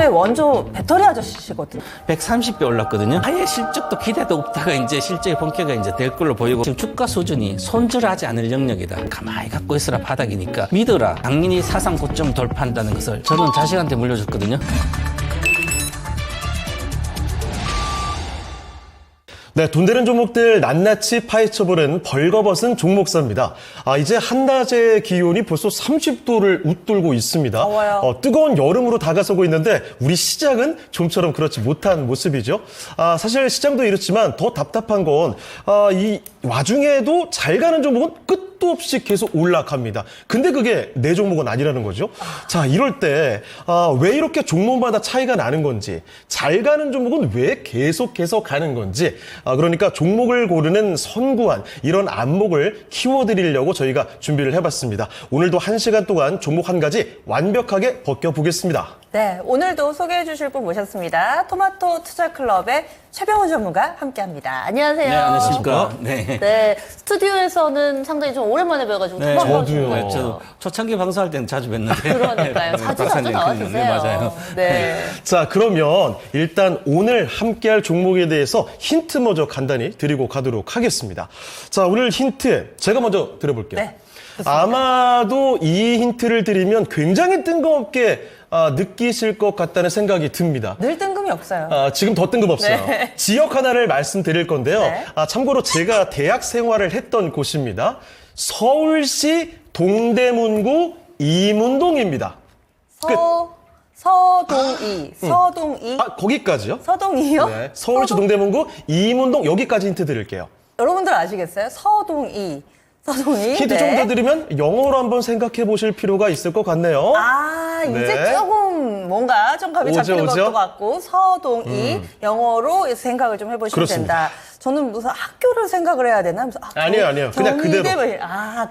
원래 원조 배터리 아저씨시거든요. 130배 올랐거든요. 아예 실적도 기대도 없다가 이제 실제 본격이 이제 될 걸로 보이고 지금 주가 수준이 손절하지 않을 영역이다. 가만히 갖고 있으라 바닥이니까 믿어라. 당연히 사상 고점 돌파한다는 것을 저는 자식한테 물려줬거든요. 네, 돈 되는 종목들 낱낱이 파헤쳐보는 벌거벗은 종목사입니다. 이제 한낮의 기온이 벌써 30도를 웃돌고 있습니다. 더워요. 뜨거운 여름으로 다가서고 있는데 우리 시장은 좀처럼 그렇지 못한 모습이죠. 사실 시장도 이렇지만 더 답답한 건 이 와중에도 잘 가는 종목은 끝도 없이 계속 올라갑니다. 근데 그게 내 종목은 아니라는 거죠. 자, 이럴 때 왜 이렇게 종목마다 차이가 나는 건지, 잘 가는 종목은 왜 계속해서 가는 건지, 그러니까 종목을 고르는 선구안, 이런 안목을 키워드리려고 저희가 준비를 해봤습니다. 오늘도 1시간 동안 종목 한 가지 완벽하게 벗겨보겠습니다. 네, 오늘도 소개해 주실 분 모셨습니다. 토마토 투자클럽의 최병훈 전문가 함께합니다. 안녕하세요. 네, 안녕하십니까. 네. 네, 스튜디오에서는 상당히 좀 오랜만에 뵈가지고 네, 저도요. 저 초창기 방송할 때는 자주 뵀는데. 그러니까요. 자주 나와주세요. 네, 맞아요. 네. 자, 그러면 일단 오늘 함께할 종목에 대해서 힌트 먼저 간단히 드리고 가도록 하겠습니다. 자, 오늘 힌트 제가 먼저 드려볼게요. 네, 좋습니다. 아마도 이 힌트를 드리면 굉장히 뜬금없게 느끼실 것 같다는 생각이 듭니다. 늘 뜬금이 없어요. 지금 더 뜬금없어요. 네. 지역 하나를 말씀드릴 건데요. 네. 참고로 제가 대학 생활을 했던 곳입니다. 서울시 동대문구 이문동입니다. 서동이. 거기까지요? 서동이요? 네. 서울시 동대문구 이문동 여기까지 힌트 드릴게요. 여러분들 아시겠어요? 서동이. 힌트 네. 좀 더 드리면 영어로 한번 생각해 보실 필요가 있을 것 같네요. 이제 네. 조금 뭔가 좀 감이 오죠, 잡히는 오죠? 것도 같고 서동이 영어로 생각을 좀 해보시면 그렇습니다. 된다. 저는 무슨 학교를 생각을 해야 되나? 무슨 아니에요. 그냥 그대로.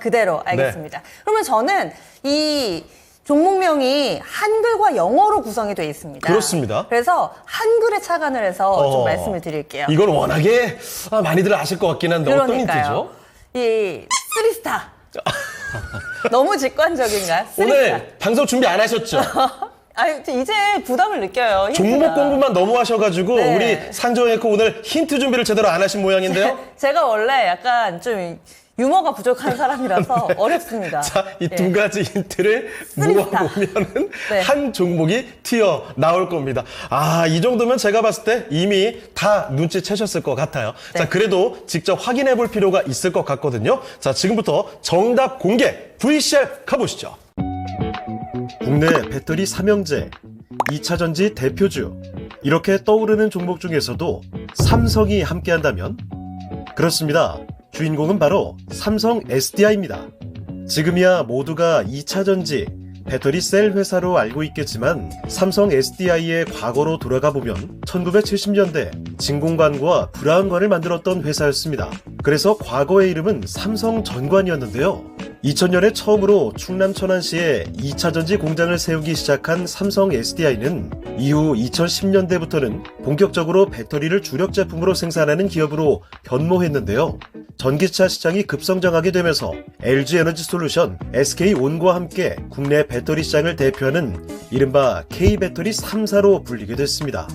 그대로. 알겠습니다. 그러면 저는 이 종목명이 한글과 영어로 구성이 되어 있습니다. 그렇습니다. 그래서 한글에 착안을 해서 좀 말씀을 드릴게요. 이건 워낙에 많이들 아실 것 같긴 한데 어떤 힌트죠? 이 쓰리스타. 너무 직관적인가? 쓰리스타. 오늘 방송 준비 안 하셨죠? 이제 부담을 느껴요. 종목 힌트가. 공부만 너무 하셔가지고 네. 우리 상정했고 오늘 힌트 준비를 제대로 안 하신 모양인데요. 제가 원래 약간 좀 유머가 부족한 사람이라서 어렵습니다. 자, 이 두 가지 힌트를 쓰리스타. 모아보면은 네. 한 종목이 튀어나올 겁니다. 이 정도면 제가 봤을 때 이미 다 눈치채셨을 것 같아요. 네. 자, 그래도 직접 확인해 볼 필요가 있을 것 같거든요. 자, 지금부터 정답 공개 VCR 가보시죠. 국내 배터리 삼형제, 2차전지 대표주, 이렇게 떠오르는 종목 중에서도 삼성이 함께한다면? 그렇습니다. 주인공은 바로 삼성 SDI입니다. 지금이야 모두가 2차전지, 배터리 셀 회사로 알고 있겠지만 삼성 SDI의 과거로 돌아가 보면 1970년대 진공관과 브라운관을 만들었던 회사였습니다. 그래서 과거의 이름은 삼성전관이었는데요. 2000년에 처음으로 충남 천안시에 2차전지 공장을 세우기 시작한 삼성 SDI는 이후 2010년대부터는 본격적으로 배터리를 주력 제품으로 생산하는 기업으로 변모했는데요. 전기차 시장이 급성장하게 되면서 LG에너지솔루션, SK온과 함께 국내 배터리 시장을 대표하는 이른바 K배터리 3사로 불리게 됐습니다.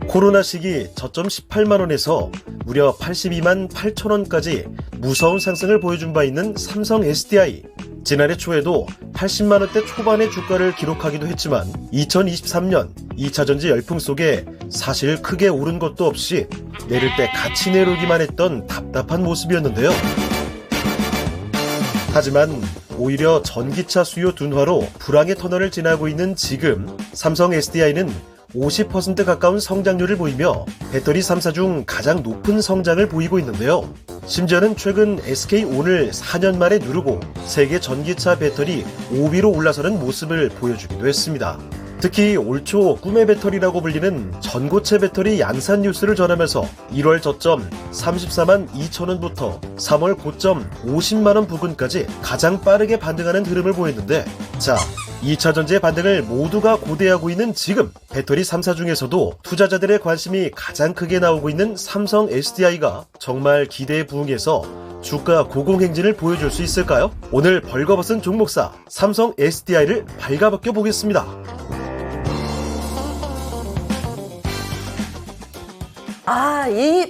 코로나 시기 저점 18만원에서 무려 82만 8천원까지 무서운 상승을 보여준 바 있는 삼성 SDI. 지난해 초에도 80만원대 초반의 주가를 기록하기도 했지만 2023년 2차전지 열풍 속에 사실 크게 오른 것도 없이 내릴 때 같이 내려오기만 했던 답답한 모습이었는데요. 하지만 오히려 전기차 수요 둔화로 불황의 터널을 지나고 있는 지금 삼성 SDI는 50% 가까운 성장률을 보이며 배터리 3사 중 가장 높은 성장을 보이고 있는데요. 심지어는 최근 SK온을 4년 만에 누르고 세계 전기차 배터리 5위로 올라서는 모습을 보여주기도 했습니다. 특히 올 초 꿈의 배터리라고 불리는 전고체 배터리 양산 뉴스를 전하면서 1월 저점 34만 2천원부터 3월 고점 50만원 부근까지 가장 빠르게 반등하는 흐름을 보였는데, 자, 2차전지의 반등을 모두가 고대하고 있는 지금 배터리 3사 중에서도 투자자들의 관심이 가장 크게 나오고 있는 삼성 SDI가 정말 기대에 부응해서 주가 고공행진을 보여줄 수 있을까요? 오늘 벌거벗은 종목사 삼성 SDI를 발가벗겨 보겠습니다.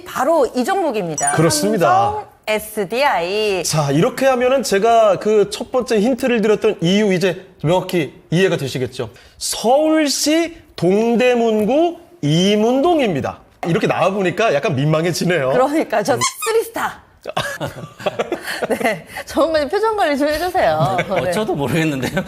바로 이 종목입니다. 그렇습니다. 삼성 SDI. 자, 이렇게 하면은 제가 그 첫 번째 힌트를 드렸던 이유 이제 명확히 이해가 되시겠죠? 서울시 동대문구 이문동입니다. 이렇게 나와보니까 약간 민망해지네요. 그러니까 저 3스타. 네, 정말 표정 관리 좀 해주세요. 네. 저도 모르겠는데요.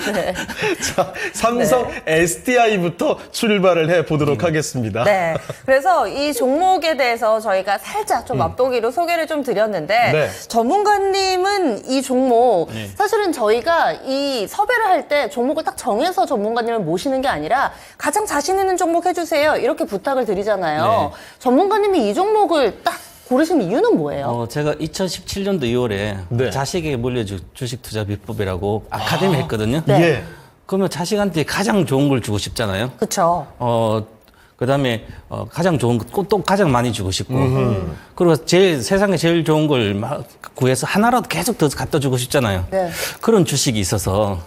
자, 삼성 SDI부터 출발을 해보도록 하겠습니다. 네. 그래서 이 종목에 대해서 저희가 살짝 좀 맛보기로 소개를 좀 드렸는데, 네. 전문가님은 이 종목, 사실은 저희가 이 섭외를 할 때 종목을 딱 정해서 전문가님을 모시는 게 아니라 가장 자신 있는 종목 해주세요. 이렇게 부탁을 드리잖아요. 네. 전문가님이 이 종목을 딱 고르신 이유는 뭐예요? 제가 2017년도 2월에 네. 자식에게 물려줄 주식 투자 비법이라고 아카데미 했거든요. 네. 예. 그러면 자식한테 가장 좋은 걸 주고 싶잖아요. 그쵸. 그 다음에, 가장 좋은 거, 또 가장 많이 주고 싶고. 그리고 세상에 제일 좋은 걸 막 구해서 하나라도 계속 더 갖다 주고 싶잖아요. 네. 그런 주식이 있어서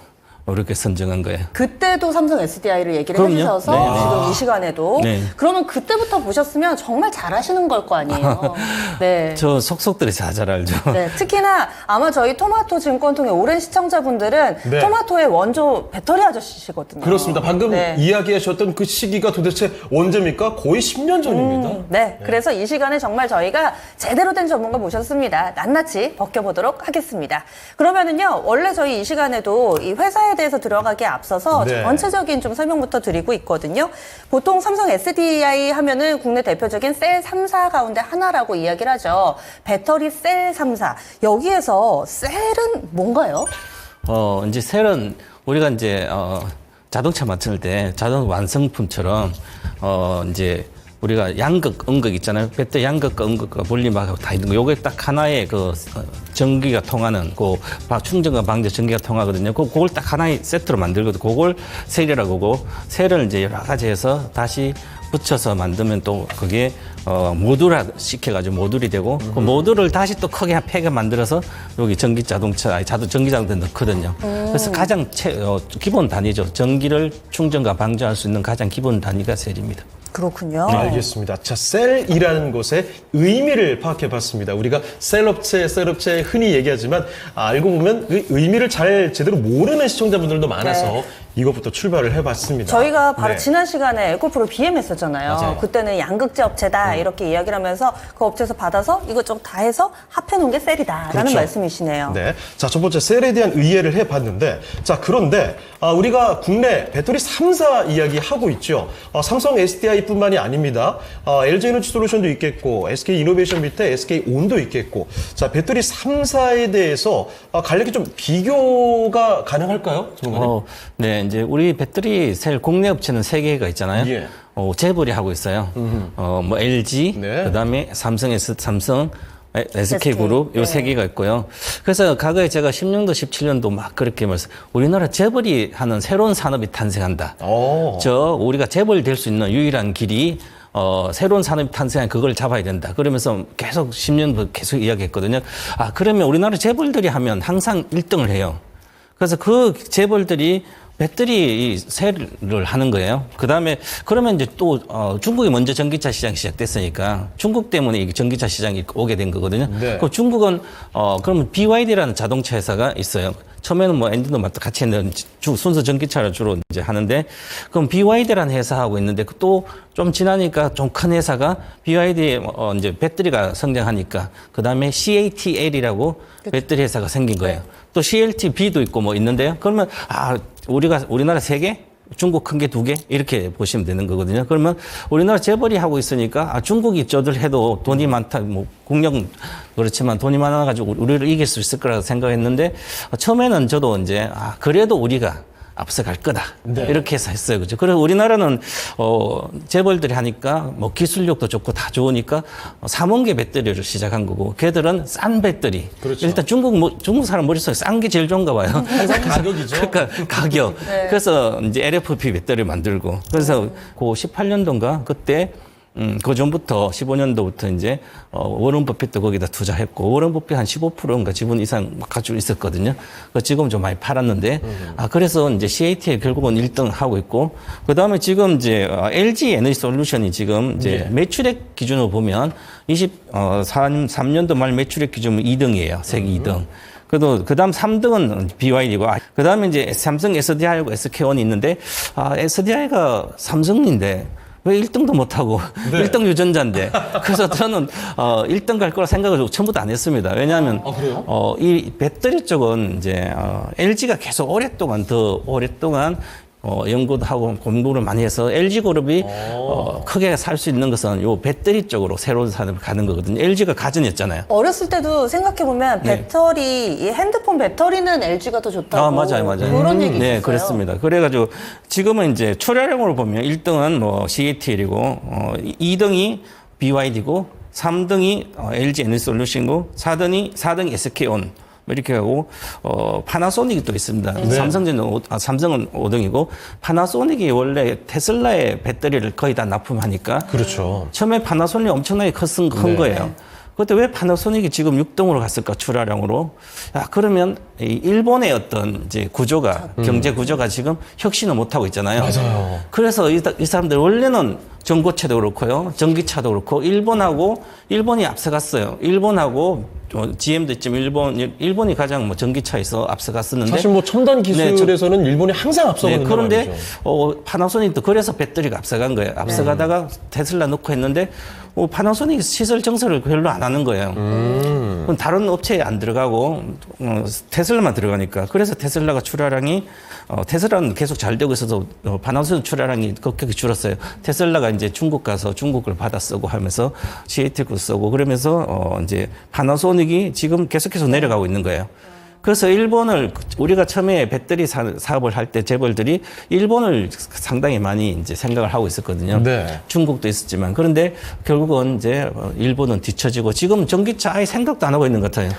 이렇게 선정한 거예요. 그때도 삼성 SDI를 얘기를 그럼요. 해주셔서 네. 지금 이 시간에도 네. 그러면 그때부터 보셨으면 정말 잘하시는 걸 거 아니에요. 네. 저 속속들이 다 잘 알죠. 네, 특히나 아마 저희 토마토 증권통의 오랜 시청자분들은 네. 토마토의 원조 배터리 아저씨시거든요. 그렇습니다. 방금 네. 이야기하셨던 그 시기가 도대체 언제입니까? 거의 10년 전입니다. 네, 그래서 이 시간에 정말 저희가 제대로 된 전문가 모셨습니다. 낱낱이 벗겨보도록 하겠습니다. 그러면은요, 원래 저희 이 시간에도 이 회사에 대해서 들어가기에 앞서서 네. 전체적인 좀 설명부터 드리고 있거든요. 보통 삼성 SDI 하면은 국내 대표적인 셀 3사 가운데 하나라고 이야기를 하죠. 배터리 셀 3사. 여기에서 셀은 뭔가요? 이제 셀은 우리가 이제, 자동차 만들 때 자동 완성품처럼, 이제 우리가 양극, 음극 있잖아요. 배터리 양극과 음극과 분리막하고 다 있는 거. 요게 딱 하나의 전기가 통하는, 충전과 방전 전기가 통하거든요. 그걸 딱 하나의 세트로 만들거든요. 그걸 셀이라고 하고, 셀을 이제 여러 가지 해서 다시 붙여서 만들면 또 그게 모듈화 시켜가지고 모듈이 되고 그 모듈을 다시 또 크게 팩에 만들어서 여기 전기 자동차에 넣거든요. 그래서 가장 기본 단위죠. 전기를 충전과 방전할 수 있는 가장 기본 단위가 셀입니다. 그렇군요. 네, 알겠습니다. 자, 셀이라는 것의 의미를 파악해 봤습니다. 우리가 셀업체 흔히 얘기하지만 알고 보면 그 의미를 잘 제대로 모르는 시청자분들도 많아서 네. 이것부터 출발을 해 봤습니다. 저희가 바로 네. 지난 시간에 에코프로 BM 했었잖아요. 맞아요. 그때는 양극재 업체다 이렇게 이야기를 하면서 그 업체에서 받아서 이것저것 다 해서 합해 놓은 게 셀이다라는 그렇죠. 말씀이시네요. 네. 자, 첫 번째 셀에 대한 이해를 해 봤는데, 자, 그런데, 우리가 국내 배터리 3사 이야기 하고 있죠. 삼성 SDI 뿐만이 아닙니다. LG 에너지 솔루션도 있겠고, SK 이노베이션 밑에 SK 온도 있겠고, 자, 배터리 3사에 대해서 간략히 좀 비교가 가능할까요? 전문가님? 네, 이제 우리 배터리 셀 국내 업체는 3개가 있잖아요. 예. 재벌이 하고 있어요. 뭐 LG, 네. 그다음에 삼성, SK그룹 요 네. 3개가 있고요. 그래서 과거에 제가 16도, 17년도 막 그렇게 말씀. 우리나라 재벌이 하는 새로운 산업이 탄생한다. 우리가 재벌 될 수 있는 유일한 길이 새로운 산업이 탄생한 그걸 잡아야 된다. 그러면서 계속 10년도 계속 이야기했거든요. 그러면 우리나라 재벌들이 하면 항상 1등을 해요. 그래서 그 재벌들이 배터리 셀을 하는 거예요. 그러면 이제 또, 중국이 먼저 전기차 시장이 시작됐으니까 중국 때문에 이 전기차 시장이 오게 된 거거든요. 네. 그 중국은, 그러면 BYD라는 자동차 회사가 있어요. 처음에는 뭐 엔진도 같이 했는데 순수 전기차를 주로 이제 하는데 그럼 BYD라는 회사하고 있는데 또 좀 지나니까 좀 큰 회사가 BYD 이제 배터리가 성장하니까 그 다음에 CATL이라고 배터리 회사가 생긴 거예요. 또 CLTB도 있고 뭐 있는데요. 그러면 우리나라 3개? 중국 큰 게 2개? 이렇게 보시면 되는 거거든요. 그러면 우리나라 재벌이 하고 있으니까 중국이 저들 해도 돈이 많다, 뭐 국력은 그렇지만 돈이 많아가지고 우리를 이길 수 있을 거라고 생각했는데 처음에는 저도 이제 그래도 우리가 앞서갈 거다. 네. 이렇게 해서 했어요. 그죠? 그래서 우리나라는, 재벌들이 하니까, 뭐 기술력도 좋고 다 좋으니까, 3원계 배터리를 시작한 거고, 걔들은 싼 배터리. 그렇죠. 일단 중국 사람 머릿속에 싼 게 제일 좋은가 봐요. 항상 가격이죠. 그러니까 가격. 네. 그래서 이제 LFP 배터리를 만들고, 그래서 그 18년도인가 그때, 그 전부터 15년도부터 이제 워런 버핏도 거기다 투자했고 워런 버핏 한 15%인가 지분 이상 가지고 있었거든요. 지금 좀 많이 팔았는데 그래서 이제 CAT에 결국은 1등 하고 있고 그다음에 지금 이제 LG 에너지 솔루션이 지금 이제 매출액 기준으로 보면 23년도 말 매출액 기준은 2등이에요. 세계 2등. 그다음 3등은 BYD고, 그다음에 이제 삼성 SDI하고 SK온이 있는데, SDI가 삼성인데, 왜 1등도 못하고, 1등 유전자인데. 그래서 저는, 1등 갈 거라 생각을 처음부터 안 했습니다. 왜냐하면, 이 배터리 쪽은 이제, LG가 계속 오랫동안 연구도 하고 공부를 많이 해서 LG그룹이 크게 살 수 있는 것은 요 배터리 쪽으로 새로운 산업을 가는 거거든요. LG가 가전이었잖아요. 어렸을 때도 생각해보면 배터리, 이 핸드폰 배터리는 LG가 더 좋다고. 맞아요. 그런 얘기 있었어요. 네, 그렇습니다. 그래가지고 지금은 이제 출하량으로 보면 1등은 뭐 CATL이고, 2등이 BYD고, 3등이 LG 에너지 솔루션이고, 4등이 SK온. 이렇게 하고 파나소닉이 또 있습니다. 삼성은 5등이고 파나소닉이 원래 테슬라의 배터리를 거의 다 납품하니까 그렇죠. 처음에 파나소닉이 엄청나게 큰 거예요. 그때 왜 파나소닉이 지금 6등으로 갔을까 출하량으로? 그러면 이 일본의 어떤 이제 구조가 경제 구조가 지금 혁신을 못 하고 있잖아요. 맞아요. 그래서 이 사람들 원래는 전고차도 그렇고요, 전기차도 그렇고 일본이 앞서갔어요. 일본하고 GM도 있지만 일본이 가장 뭐 전기차에서 앞서갔었는데 사실 뭐 첨단 기술에서는 일본이 항상 앞서가는 그런데 파나소닉도 그래서 배터리가 앞서간 거예요. 앞서가다가 테슬라 넣고 했는데 파나소닉이 시설 정설을 별로 안 하는 거예요. 그럼 다른 업체에 안 들어가고 테슬라만 들어가니까 그래서 테슬라가 출하량이 테슬라는 계속 잘 되고 있어서 파나소닉 출하량이 급격히 줄었어요. 테슬라가 이제 중국 가서 중국 걸 받아 쓰고 하면서 CAT 거 쓰고 그러면서 이제 파나소닉이 지금 계속해서 내려가고 있는 거예요. 그래서 일본을 우리가 처음에 배터리 사업을 할 때 재벌들이 일본을 상당히 많이 이제 생각을 하고 있었거든요. 네. 중국도 있었지만 그런데 결국은 이제 일본은 뒤처지고 지금 전기차 아예 생각도 안 하고 있는 것 같아요.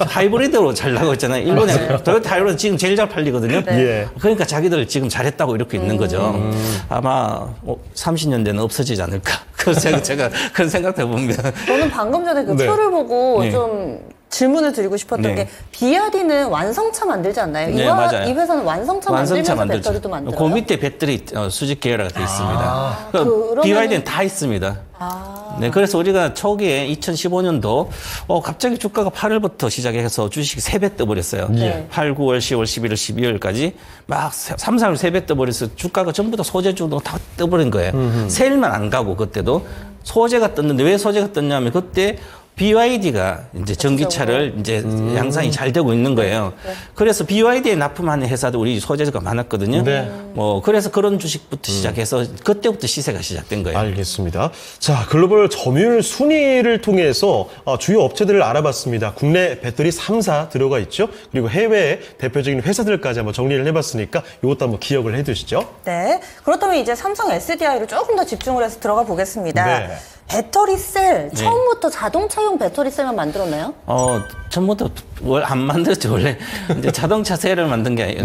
하이브리드로 잘 나가고 있잖아요. 일본에 토요타 하이브리드 지금 제일 잘 팔리거든요. 예. 그러니까 자기들 지금 잘했다고 이렇게 있는 거죠. 아마 30년 대는 없어지지 않을까. 제가 그런 생각도 해봅니다. 저는 방금 전에 그 네. 표를 보고 네. 좀 질문을 드리고 싶었던 네. 게 BYD는 완성차 만들지 않나요? 네, 맞아요. 이 회사는 완성차 만들면서 만들죠. 배터리도 만들어요? 그 밑에 배터리 수직 계열화가 되어 있습니다. 그러면은- BYD는 다 있습니다. 네, 그래서 우리가 초기에 2015년도 갑자기 주가가 8월부터 시작해서 주식이 3배 떠버렸어요. 예. 8, 9월, 10월, 11월, 12월까지 막 3, 4월 3배 떠버려서 주가가 전부 다 소재주도 다 떠버린 거예요. 세일만 안 가고 그때도 소재가 떴는데 왜 소재가 떴냐면 그때 BYD가 이제 전기차를 이제 양산이 잘 되고 있는 거예요. 그래서 BYD에 납품하는 회사도 우리 소재가 많았거든요. 네. 그래서 그런 주식부터 시작해서 그때부터 시세가 시작된 거예요. 알겠습니다. 자, 글로벌 점유율 순위를 통해서 주요 업체들을 알아봤습니다. 국내 배터리 3사 들어가 있죠. 그리고 해외 대표적인 회사들까지 한번 정리를 해봤으니까 이것도 한번 기억을 해두시죠. 네. 그렇다면 이제 삼성 SDI로 조금 더 집중을 해서 들어가 보겠습니다. 네. 배터리 셀, 처음부터 자동차용 배터리 셀만 만들었나요? 처음부터 안 만들었죠. 원래 이제 자동차 셀을 만든 게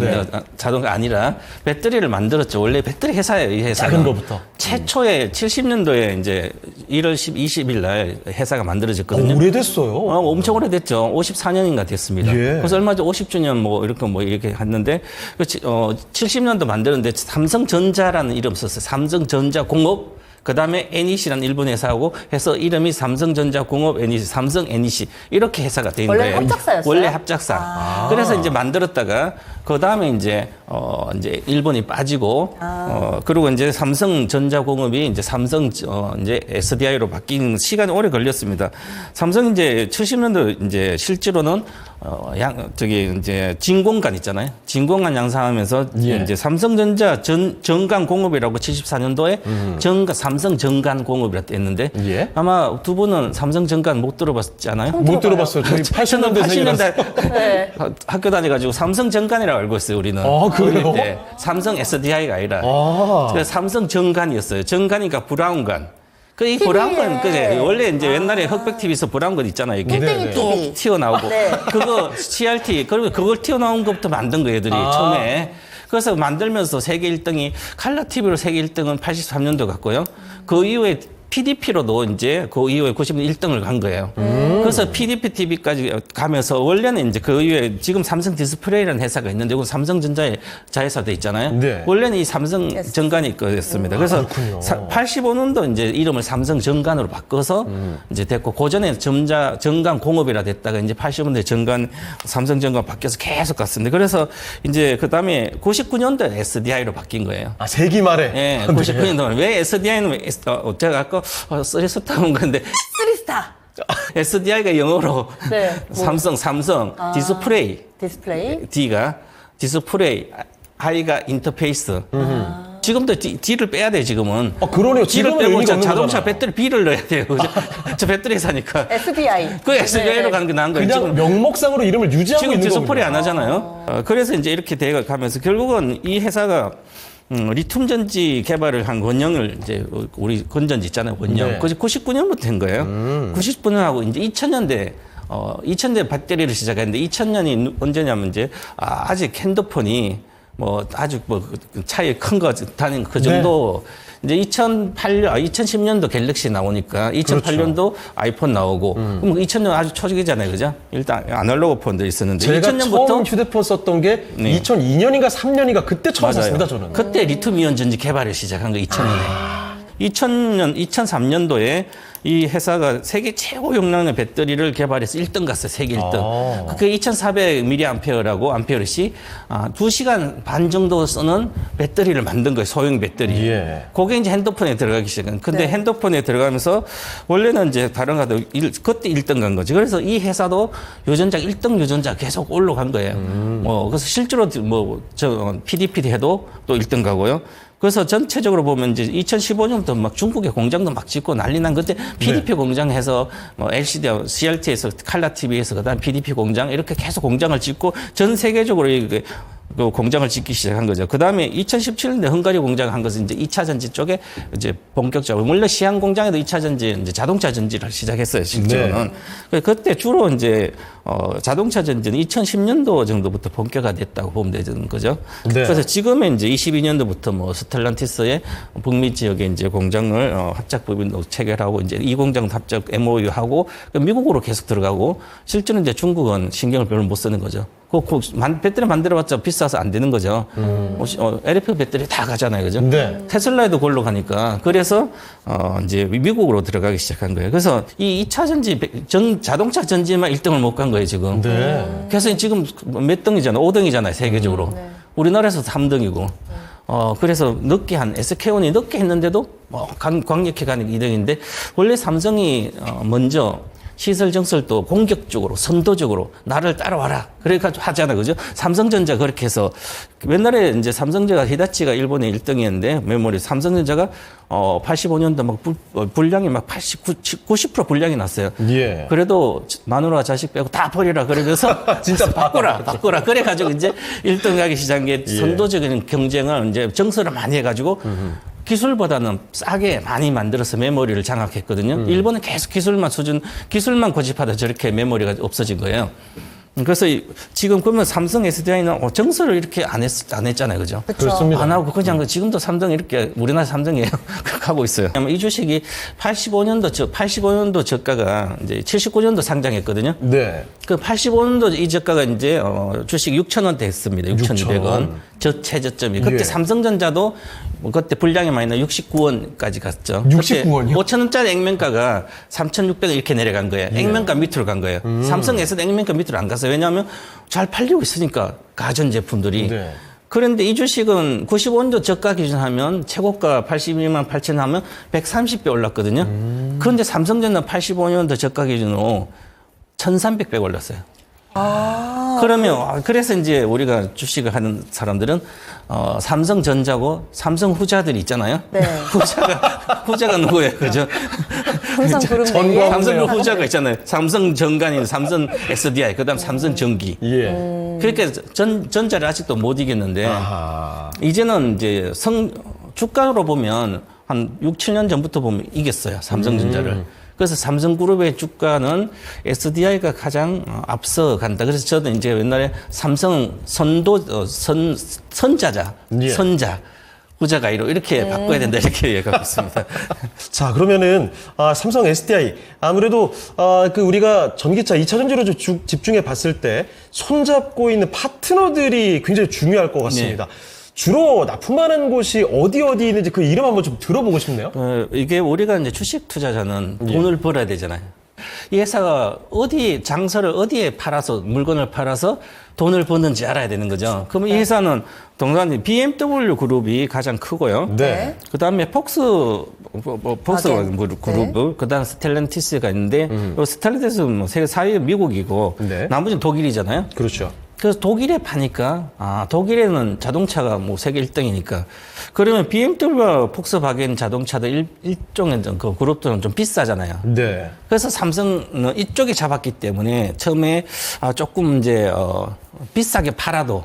자동차 아니라 배터리를 만들었죠. 원래 배터리 회사예요, 이 회사가. 작은 거부터. 최초에 70년도에 이제 1월 20일 날 회사가 만들어졌거든요. 오래됐어요. 엄청 오래됐죠. 54년인가 됐습니다. 예. 그래서 얼마 전 50주년 이렇게 했는데 70년도 만드는데 삼성전자라는 이름 썼어요. 삼성전자공업. 그 다음에 NEC라는 일본 회사하고 해서 이름이 삼성전자공업 NEC, 삼성 NEC 이렇게 회사가 된 원래 거예요. 합작사였어요? 원래 합작사. 그래서 이제 만들었다가 그 다음에 이제 일본이 빠지고 그리고 이제 삼성전자공업이 이제 이제 SDI로 바뀐 시간이 오래 걸렸습니다. 삼성 이제 70년도 이제 실제로는 이제 진공관 있잖아요. 진공관 양산하면서 이제 삼성전자 전관공업이라고 74년도에 삼성전관공업이라고 했는데 예. 아마 두 분은 삼성전관 못 들어봤잖아요. 못 들어봤어요. 저희 80년대 생이라서. 80년대 학교 다녀가지고 삼성전관이라고 알고 있어요, 우리는. 그래요? 어릴 때. 삼성 SDI가 아니라. 그래서 삼성전관이었어요. 전관이니까 브라운관. 이 브라운관, 원래 이제 옛날에 흑백 TV에서 브라운관 있잖아요. 이렇게 땡땡이 쭉 TV. 튀어나오고. 네. 그거 CRT, 그리고 그걸 튀어나온 것부터 만든 거예요, 애들이 처음에. 그래서 만들면서 세계 1등이 칼라 TV로 세계 1등은 83년도 갔고요. 그 이후에 PDP로도 이제 그 이후에 90년 1등을 간 거예요. 그래서 PDP TV까지 가면서 원래는 이제 그 이후에 지금 삼성 디스플레이라는 회사가 있는데 이건 삼성전자의 자회사돼 있잖아요. 네. 원래는 이 삼성 정관이 거였습니다. 그래서 85년도 이제 이름을 삼성 정관으로 바꿔서 이제 됐고 고전에 정관 공업이라 됐다가 이제 80년대 정관 삼성 정관 바뀌어서 계속 갔습니다. 그래서 이제 그다음에 99년도에 SDI로 바뀐 거예요. 아, 세기 말에. 예, 99년도에 왜 SDI는 제가 아까 쓰리스타 온 건데 쓰리스타. SDI가 영어로 네, 삼성 디스플레이 디스플레이. 디스플레이 I가 인터페이스. 지금도 D를 빼야 돼 지금은. 그러네요. D를 지금은 빼고 의미가 없는 자동차 거잖아. 배터리 B를 넣어야 돼요. 저 배터리 회사니까. SDI. 그 SDI로 가는 게 나은 거예요. 그냥 지금 명목상으로 이름을 유지하고 지금 있는 거군요. 디스플레이 안 하잖아요. 그래서 이제 이렇게 돼 가면서 결국은 이 회사가 리튬 전지 개발을 한 원형을 이제 우리 건전지 있잖아요. 원형. 네. 그게 99년부터 된 거예요. 99년하고 이제 2000년대 2000년대 배터리를 시작했는데 2000년이 언제냐면 이제 아직 핸드폰이 뭐 아주 뭐 차이 큰 거 다닌 그 정도. 이제 2010년도 갤럭시 나오니까 2008년도 아이폰 나오고 그럼 2000년 아주 초기잖아요, 그죠? 일단 아날로그 폰도 있었는데 제가 2000년부터 처음 휴대폰 썼던 게 네. 2002년인가 3년인가 그때 처음 샀습니다, 저는. 그때 리튬이온 전지 개발을 시작한 거 2000년에. 2003년도에 이 회사가 세계 최고 용량의 배터리를 개발해서 1등 갔어요. 세계 1등. 그게 2400mAh라고 암페어시 2시간 반 정도 쓰는 배터리를 만든 거예요. 소형 배터리. 예. 그게 이제 핸드폰에 들어가기 시작한. 근데 핸드폰에 들어가면서 원래는 이제 다른 가도 그때 1등 간 거지. 그래서 이 회사도 유전자 1등 유전자 계속 올라간 거예요. 그래서 실제로 PDP 해도 또 1등 가고요. 그래서 전체적으로 보면 이제 2015년부터 막 중국에 공장도 막 짓고 난리 난 그때 PDP 공장해서 뭐 LCD, CRT에서 칼라 TV에서 그다음 PDP 공장 이렇게 계속 공장을 짓고 전 세계적으로 그 공장을 짓기 시작한 거죠. 그 다음에 2017년에 헝가리 공장 한 것은 이제 2차 전지 쪽에 이제 본격적으로 원래 시안 공장에도 2차 전지 이제 자동차 전지를 시작했어요. 실제로는. 네. 그때 주로 이제 자동차 전지는 2010년도 정도부터 본격화됐다고 보면 되는 거죠. 네. 그래서 지금은 이제 22년도부터 뭐 스텔란티스의 북미 지역에 이제 공장을 합작 법인도 체결하고 이제 이 공장 합작 MOU하고 미국으로 계속 들어가고 실제로 이제 중국은 신경을 별로 못 쓰는 거죠. 배터리 만들어봤자 비싸서 안 되는 거죠. LFP 배터리 다 가잖아요, 그죠? 네. 테슬라에도 걸로 가니까. 그래서, 이제 미국으로 들어가기 시작한 거예요. 그래서 이 2차 전지, 자동차 전지만 1등을 못 간 거예요, 지금. 네. 그래서 지금 몇 등이잖아요? 5등이잖아요, 세계적으로. 우리나라에서 3등이고. 그래서 SK온이 늦게 했는데도 광역회 가는 2등인데, 원래 삼성이 먼저 시설 정설도 공격적으로 선도적으로 나를 따라와라 그래가지고 하잖아요, 그죠? 삼성전자 그렇게 해서 옛날에 이제 삼성전자 히다치가 일본의 1등이었는데 메모리 삼성전자가 85년도 막 불량이 막 90% 불량이 났어요. 예. 그래도 마누라 자식 빼고 다 버리라 그러면서 진짜 바꾸라 그래가지고 이제 1등 가기 시작한 게 선도적인 경쟁을 이제 정설을 많이 해가지고. 기술보다는 싸게 많이 만들어서 메모리를 장악했거든요. 일본은 계속 기술만 고집하다 저렇게 메모리가 없어진 거예요. 그래서 지금 그러면 삼성 SDI는 정설을 이렇게 안 했잖아요. 그죠? 그렇습니다. 안 하고 그냥 지금도 삼성 이렇게 우리나라 삼성이에요. 가고 있어요. 이 주식이 85년도 저가가 이제 79년도 상장했거든요. 네. 그 85년도 이 저가가 이제 주식 6,000원대 했습니다. 6,200원. 최저점이. 그때 예. 삼성전자도 그때 분량이 많이 나 69원까지 갔죠. 69원이요? 5,000원짜리 액면가가 3,600원 이렇게 내려간 거예요. 액면가 밑으로 간 거예요. 삼성에서도 액면가 밑으로 안 갔어요. 왜냐하면 잘 팔리고 있으니까 가전 제품들이. 네. 그런데 이 주식은 95년도 저가 기준하면 최고가 82만 8천 하면 130배 올랐거든요. 그런데 삼성전자 85년도 저가 기준으로 1,300배 올랐어요. 그러면 그래서 이제 우리가 주식을 하는 사람들은 삼성전자고 삼성 후자들이 있잖아요. 네. 후자가 누구예요, 그죠? 삼성 그룹 전광. 내에 삼성 후자가 있잖아요. 삼성 정관이 삼성 SDI, 그다음 삼성 전기. 예. 그렇게 전자를 아직도 못 이겼는데 아하. 이제는 이제 주가로 보면 한 6, 7년 전부터 보면 이겼어요. 삼성전자를. 그래서 삼성그룹의 주가는 SDI가 가장 앞서 간다. 그래서 저도 이제 옛날에 삼성 선자. 예. 선자. 부자가 이렇게 바꿔야 된다 이렇게 얘기하고 있습니다. 자, 그러면은 삼성 SDI 아무래도 그 우리가 전기차 2차 전지로 집중해 봤을 때 손잡고 있는 파트너들이 굉장히 중요할 것 같습니다. 주로 납품하는 곳이 어디 있는지 그 이름 한번 좀 들어보고 싶네요. 이게 우리가 이제 주식 투자자는 돈을 벌어야 되잖아요. 이 회사가 장사를 어디에 팔아서 물건을 팔아서 돈을 버는지 알아야 되는 거죠. 그럼 이 회사는 동산 BMW 그룹이 가장 크고요. 네. 그 다음에 폭스 그룹, 그 다음 스텔란티스가 있는데, 요 스텔란티스는 뭐 세계 4위 미국이고, 네. 나머지는 독일이잖아요. 그렇죠. 그래서 독일에 파니까, 독일에는 자동차가 뭐 세계 1등이니까. 그러면 BMW, 폭스바겐 자동차도 일종의 그 그룹들은 좀 비싸잖아요. 네. 그래서 삼성은 이쪽에 잡았기 때문에 처음에 조금 이제, 비싸게 팔아도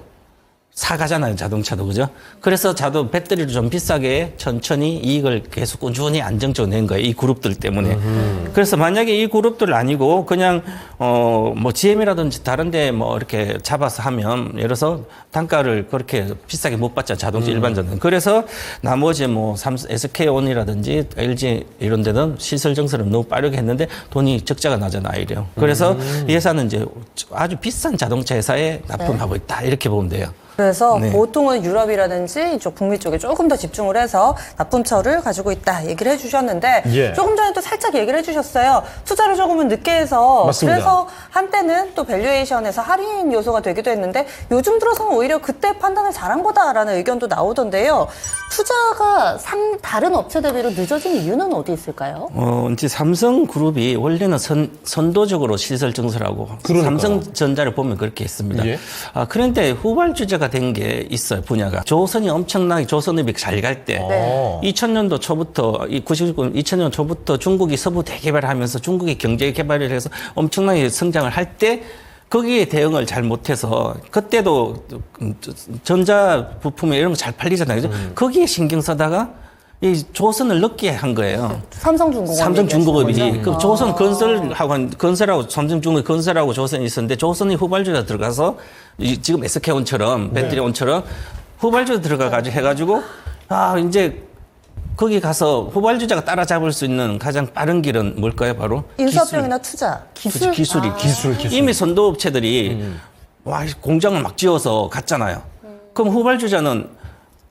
사가잖아요, 자동차도, 그죠? 그래서 배터리를 좀 비싸게 천천히 이익을 계속 꾸준히 안정적으로 낸 거예요, 이 그룹들 때문에. 그래서 만약에 이 그룹들 아니고 그냥, 뭐 GM이라든지 다른데 뭐 이렇게 잡아서 하면, 예를 들어서 단가를 그렇게 비싸게 못 받잖아요, 자동차 일반적으로. 그래서 나머지 뭐 SK온이라든지 LG 이런 데는 시설 정설을 너무 빠르게 했는데 돈이 적자가 나잖아요, 이래요. 그래서 이 회사는 이제 아주 비싼 자동차 회사에 납품하고 있다, 이렇게 보면 돼요. 그래서 네. 보통은 유럽이라든지 이쪽 북미 쪽에 조금 더 집중을 해서 납품처를 가지고 있다 얘기를 해주셨는데 예. 조금 전에 또 살짝 얘기를 해주셨어요. 투자를 조금은 늦게 해서 맞습니다. 그래서 한때는 또 밸류에이션에서 할인 요소가 되기도 했는데 요즘 들어서는 오히려 그때 판단을 잘한 거다라는 의견도 나오던데요. 투자가 다른 업체 대비로 늦어진 이유는 어디 있을까요? 이제 삼성그룹이 원래는 선도적으로 시설 증설하고 그러니까요. 삼성전자를 보면 그렇게 했습니다. 예. 그런데 후발주자가 된 게 있어요, 분야가. 조선이 엄청나게 조선업이 잘 갈 때. 네. 2000년도 초부터, 2000년 초부터 중국이 서부 대개발하면서 중국이 경제 개발을 해서 엄청나게 성장을 할 때 거기에 대응을 잘 못해서 그때도 전자 부품에 이런 거 잘 팔리잖아요. 그죠? 거기에 신경 쓰다가 이 조선을 늦게 한 거예요. 삼성중공업이. 그 조선 건설하고 삼성중공업 건설하고 조선이 있었는데 조선이 후발주자 들어가서 지금 SK온처럼 배터리온처럼 후발주자 들어가가지고 해가지고 이제 거기 가서 후발주자가 따라잡을 수 있는 가장 빠른 길은 뭘까요? 바로 인수합병이나 투자, 기술? 기술이. 이미 선도업체들이 공장을 막 지어서 갔잖아요. 그럼 후발주자는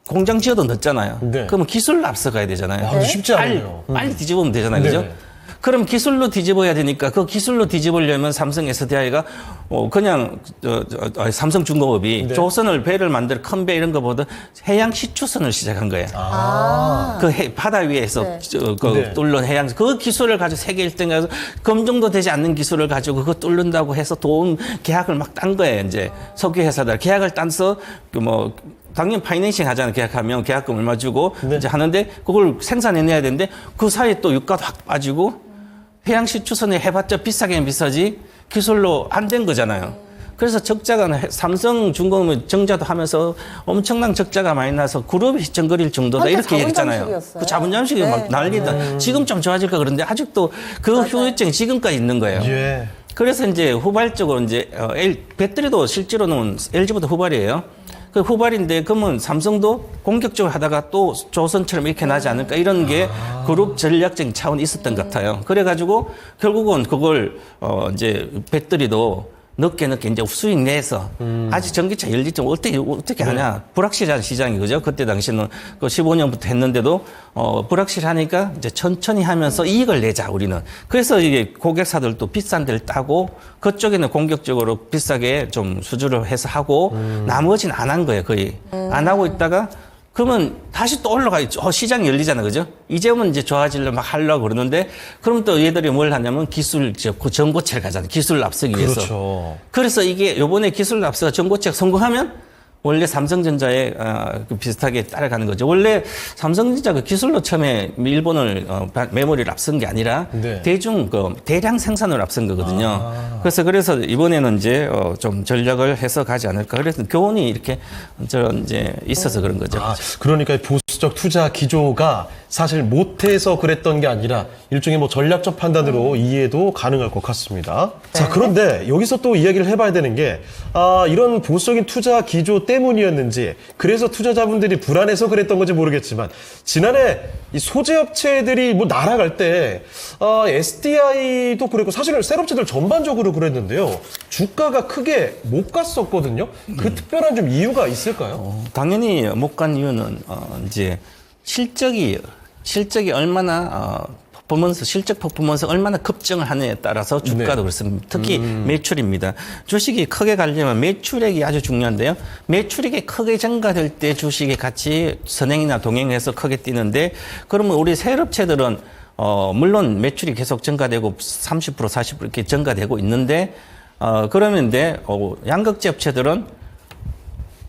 공장 지어도 늦잖아요. 네. 그러면 기술로 앞서가야 되잖아요. 네. 쉽지 않아요. 빨리 뒤집으면 되잖아요. 그죠? 네. 그럼 기술로 뒤집어야 되니까 그 기술로 뒤집으려면 삼성 SDI가 그냥 삼성중공업이 네. 조선을 배를 만들 큰 배 이런 거보다 해양 시추선을 시작한 거예요. 그 바다 위에서 네. 네. 뚫는 해양 그 기술을 가지고 세계 1등에서 검증도 되지 않는 기술을 가지고 그거 뚫는다고 해서 돈 계약을 막 딴 거예요. 이제 석유 회사들 계약을 따서 당연히 파이낸싱 하잖아요. 계약하면 계약금 얼마 주고 이제 하는데 그걸 생산해내야 되는데 그 사이에 또 유가도 확 빠지고 해양시 추선에 해봤자 비싸긴 비싸지 기술로 안 된 거잖아요. 그래서 적자가 삼성중공업 정자도 하면서 엄청난 적자가 많이 나서 그룹이 휘청거릴 정도다 이렇게 얘기했잖아요. 그 자본잠식이 막 난리다. 지금 좀 좋아질까 그런데 아직도 그 후유증이 지금까지 있는 거예요. 예. 그래서 이제 후발적으로 이제 배터리도 실제로는 LG보다 후발이에요. 그 후발인데 그러면 삼성도 공격적으로 하다가 또 조선처럼 이렇게 나지 않을까 이런 게 그룹 전략적인 차원이 있었던 것 같아요. 그래가지고 결국은 그걸 이제 배터리도 늦게 이제 수익 내서 아직 전기차 연리점 어떻게 하냐 불확실한 시장이 그죠 그때 당시는 그 15년부터 했는데도 불확실하니까 이제 천천히 하면서 이익을 내자 우리는 그래서 이게 고객사들도 비싼 데를 따고 그쪽에는 공격적으로 비싸게 좀 수주를 해서 하고 나머지는 안 한 거예요 거의 안 하고 있다가 그러면 다시 또 올라가겠죠. 시장이 열리잖아, 그죠? 이제는 이제 좋아지려면 막 하려고 그러는데, 그럼 또 얘들이 뭘 하냐면 기술, 전고체를 가잖아요. 기술을 앞서기 위해서. 그렇죠. 그래서 이게 요번에 기술 앞서가 전고체가 성공하면 원래 삼성전자에 비슷하게 따라가는 거죠. 원래 삼성전자가 기술로 처음에 일본을 메모리를 앞선 게 아니라 네. 대량 생산을 앞선 거거든요. 그래서 이번에는 이제 좀 전략을 해서 가지 않을까. 그래서 교훈이 이렇게 이제 있어서 그런 거죠. 그러니까 보수적 투자 기조가 사실 못해서 그랬던 게 아니라 일종의 뭐 전략적 판단으로 이해도 가능할 것 같습니다. 자, 그런데 여기서 또 이야기를 해봐야 되는 게 이런 보수적인 투자 기조 때문이었는지 그래서 투자자분들이 불안해서 그랬던 건지 모르겠지만 지난해 이 소재 업체들이 뭐 날아갈 때 SDI도 그랬고 사실은 셀 업체들 전반적으로 그랬는데요. 주가가 크게 못 갔었거든요. 그 특별한 좀 이유가 있을까요? 당연히 못 간 이유는 이제 실적이 얼마나 실적 퍼포먼스 얼마나 급증을 하느냐에 따라서 주가도 네. 그렇습니다. 특히 매출입니다. 주식이 크게 가려면 매출액이 아주 중요한데요. 매출액이 크게 증가될 때 주식이 같이 선행이나 동행해서 크게 뛰는데 그러면 우리 세일업체들은 물론 매출이 계속 증가되고 30% 40% 이렇게 증가되고 있는데 그러는데 양극재 업체들은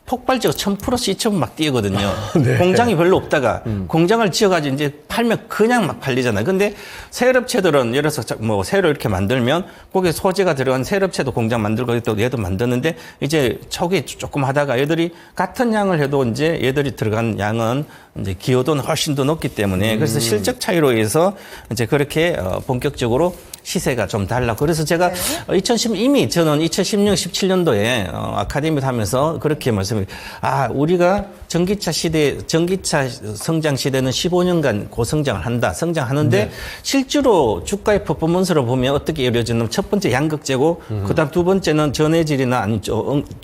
폭발적으로 1000%씩 2000% 막 뛰거든요. 네. 공장이 별로 없다가 공장을 지어가지고 이제 팔면 그냥 막 팔리잖아요. 근데 세일업체들은 예를 들어서 뭐 새로 이렇게 만들면 거기에 소재가 들어간 세일업체도 공장 만들고 또 얘도 만드는데 이제 초기 조금 하다가 얘들이 같은 양을 해도 이제 얘들이 들어간 양은 이제 기여도는 훨씬 더 높기 때문에 그래서 실적 차이로 해서 이제 그렇게 본격적으로 시세가 좀 달라. 그래서 제가 이미 저는 2016, 17년도에 아카데미를 하면서 그렇게 우리가 전기차 성장 시대는 15년간 고성장을 한다. 성장하는데 실제로 주가의 퍼포먼스를 보면 어떻게 이루어지냐면 첫 번째 양극재고 그다음 두 번째는 전해질이나 아니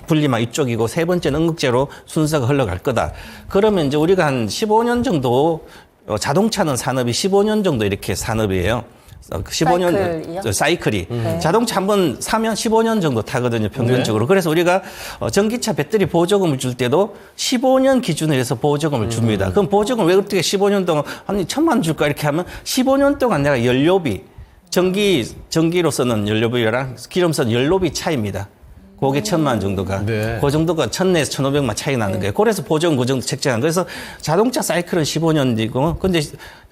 분리막 이쪽이고 세 번째는 음극재로 순서가 흘러갈 거다. 그러면 이제 우리가 한 15년 정도 자동차는 산업이 15년 정도 이렇게 산업이에요. 15년 사이클이 자동차 한번 사면 15년 정도 타거든요, 평균적으로. 그래서 우리가 전기차 배터리 보조금을 줄 때도 15년 기준으로 해서 보조금을 줍니다. 그럼 보조금 왜 어떻게 15년 동안 한 1000만 원 줄까 이렇게 하면 15년 동안 내가 연료비 전기로 쓰는 연료비랑 기름 쓰는 연료비 차이입니다. 그게 1000만 원 정도가. 네. 그 정도가 1000에서 1500만 차이 나는 거예요. 그래서 보조금 그 정도 책정한 거예요. 그래서 자동차 사이클은 15년이고 근데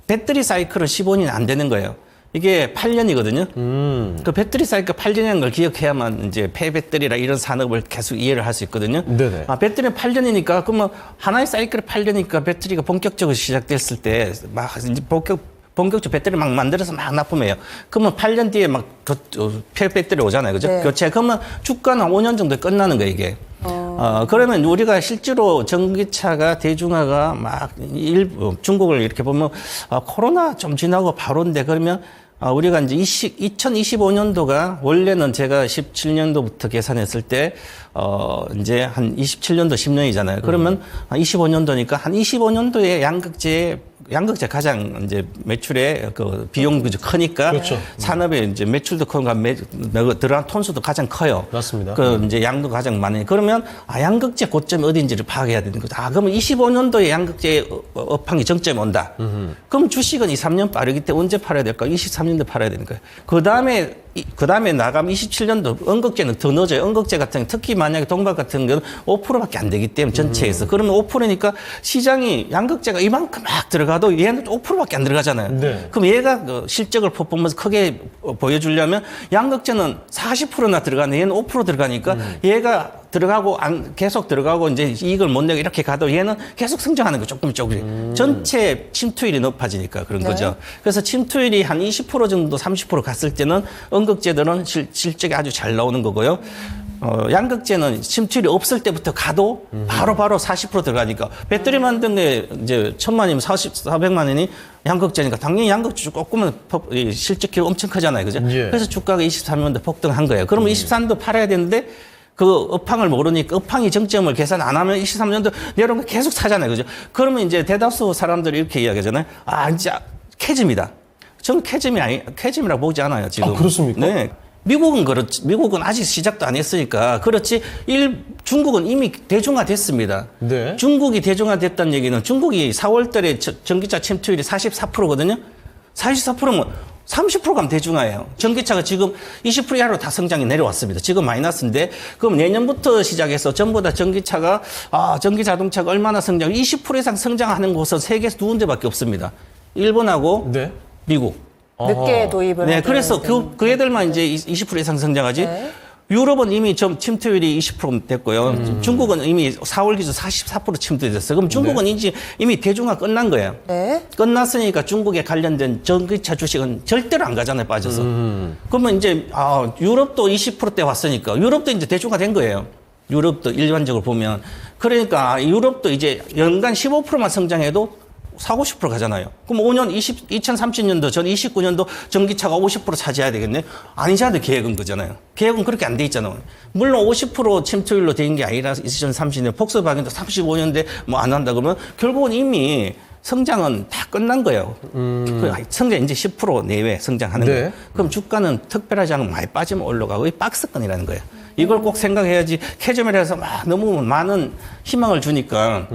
배터리 사이클은 15년이 안 되는 거예요. 이게 8년이거든요. 그 배터리 사이클 8년이라는 걸 기억해야만 이제 폐배터리라 이런 산업을 계속 이해를 할 수 있거든요. 네네. 배터리는 8년이니까 그러면 하나의 사이클이 8년이니까 배터리가 본격적으로 시작됐을 때 막 이제 본격적으로 배터리 막 만들어서 막 납품해요. 그러면 8년 뒤에 막 폐배터리 오잖아요. 그죠? 네. 교체. 그러면 주가는 5년 정도에 끝나는 거예요, 이게. 그러면 우리가 실제로 전기차가 대중화가 막 중국을 이렇게 보면 코로나 좀 지나고 바로인데 그러면 우리가 이제 2025년도가 원래는 제가 17년도부터 계산했을 때 이제 한 27년도 10년이잖아요. 그러면 25년도니까 한 25년도에 양극재 가장 이제 매출의 그 비용이 크니까 그렇죠. 산업의 이제 매출도 크고 들어간 톤수도 가장 커요. 맞습니다. 그 이제 양도 가장 많이. 그러면 양극재 고점이 어딘지를 파악해야 되는 거죠. 그러면 25년도에 양극재 업황이 정점이 온다. 그럼 주식은 2, 3년 빠르기 때문에 언제 팔아야 될까? 23년도 팔아야 되는 거예요. 그 다음에 나가면 27년도 음극재는 더 늦어요. 음극재 같은 특히 만약에 동박 같은 경우는 5%밖에 안 되기 때문에 전체에서. 그러면 5%니까 시장이 양극재가 이만큼 막 들어가도 얘는 5%밖에 안 들어가잖아요. 네. 그럼 얘가 그 실적을 퍼포먼스 크게 보여주려면 양극재는 40%나 들어가는데 얘는 5% 들어가니까 얘가 들어가고 계속 들어가고 이제 이익을 못 내고 이렇게 가도 얘는 계속 성장하는 거 조금씩. 전체 침투율이 높아지니까 그런 거죠. 그래서 침투율이 한 20% 정도 30% 갔을 때는 음극재들은 실적이 아주 잘 나오는 거고요. 양극재는 침투율이 없을 때부터 가도 바로 40% 들어가니까 배터리 만든 게 이제 1000만이면 400만 원이 양극재니까 당연히 양극재 꺾으면 실적 기록 엄청 크잖아요. 그죠? 예. 그래서 주가가 23년도 폭등한 거예요. 그러면 23년도 팔아야 되는데 그 업황을 모르니까 업황이 정점을 계산 안 하면 23년도 내려오면 계속 사잖아요. 그죠? 그러면 이제 대다수 사람들이 이렇게 이야기하잖아요. 이제 캐즘이다. 저는 캐즘이라고 보지 않아요, 지금. 그렇습니까? 네. 미국은 그렇지. 미국은 아직 시작도 안 했으니까. 그렇지. 중국은 이미 대중화됐습니다. 네. 중국이 대중화됐다는 얘기는 중국이 4월 달에 전기차 침투율이 44%거든요. 44%면 30% 가면 대중화예요. 전기차가 지금 20% 이하로 다 성장이 내려왔습니다. 지금 마이너스인데, 그럼 내년부터 시작해서 전부 다 전기차가, 전기 자동차가 얼마나 20% 이상 성장하는 곳은 세계에서 두 군데밖에 없습니다. 일본하고 네. 미국. 늦게 도입을 네, 하게 그래서 되는. 그 애들만 이제 20% 이상 성장하지. 네. 유럽은 이미 침투율이 20% 됐고요. 중국은 이미 4월 기준 44% 침투됐어요. 그럼 중국은 이미 대중화 끝난 거예요. 네. 끝났으니까 중국에 관련된 전기차 주식은 절대로 안 가잖아요, 빠져서. 그러면 이제, 유럽도 20%대 왔으니까 유럽도 이제 대중화 된 거예요. 유럽도 일반적으로 보면. 그러니까 유럽도 이제 연간 15%만 성장해도 40, 50% 가잖아요. 그럼 5년, 2030년도 전 29년도 전기차가 50% 차지해야 되겠네? 아니잖아요. 계획은 그잖아요. 계획은 그렇게 안 돼 있잖아요. 물론 50% 침투율로 된 게 아니라 2030년, 폭스바겐도 35년대 뭐 안 한다 그러면 결국은 이미 성장은 다 끝난 거예요. 성장 이제 10% 내외 성장하는 네. 거예요. 그럼 주가는 특별하지 않으면 많이 빠지면 올라가고 이 박스권이라는 거예요. 이걸 꼭 생각해야지 캐저멜에서 막 너무 많은 희망을 주니까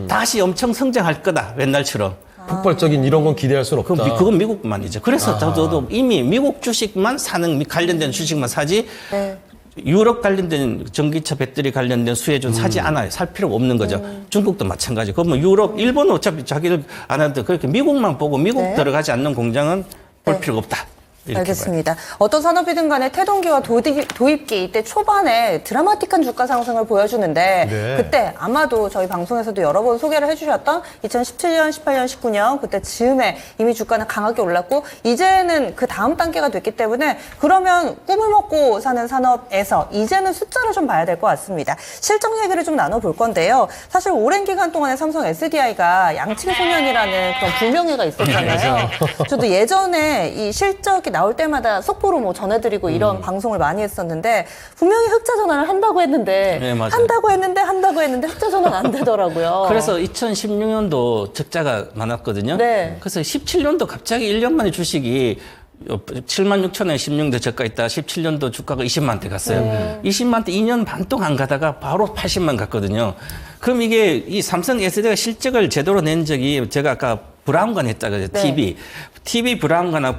다시 엄청 성장할 거다. 옛날처럼. 폭발적인 이런 건 기대할 수는 없다. 그건 미국만이죠. 그래서 저도 이미 미국 주식만 사는 관련된 주식만 사지 네. 유럽 관련된 전기차 배터리 관련된 수혜주는 사지 않아요. 살 필요가 없는 거죠. 중국도 마찬가지. 그러면 유럽, 일본은 어차피 자기들 안 하는데 그렇게 미국만 보고 미국 네. 들어가지 않는 공장은 볼 네. 필요가 없다. 이렇게 알겠습니다. 어떤 산업이든 간에 태동기와 도입기 이때 초반에 드라마틱한 주가 상승을 보여주는데 네. 그때 아마도 저희 방송에서도 여러 번 소개를 해주셨던 2017년, 18년, 19년 그때 즈음에 이미 주가는 강하게 올랐고 이제는 그 다음 단계가 됐기 때문에 그러면 꿈을 먹고 사는 산업에서 이제는 숫자를 좀 봐야 될 것 같습니다. 실적 얘기를 좀 나눠볼 건데요. 사실 오랜 기간 동안에 삼성 SDI가 양측의 소년이라는 그런 불명예가 있었잖아요. 저도 예전에 이 실적이 나올 때마다 속보로 뭐 전해드리고 이런 방송을 많이 했었는데 분명히 흑자 전환을 한다고 했는데 네, 맞아요. 한다고 했는데 흑자 전환 안 되더라고요. 그래서 2016년도 적자가 많았거든요. 네. 그래서 17년도 갑자기 1년 만에 주식이 7만 6천 원 16대 저가 있다 17년도 주가가 20만 대 갔어요. 20만 대 2년 반 동안 가다가 바로 80만 갔거든요. 그럼 이게 이 삼성 SD가 실적을 제대로 낸 적이 제가 아까 브라운관 했다 그랬죠. 네. TV 브라운관하고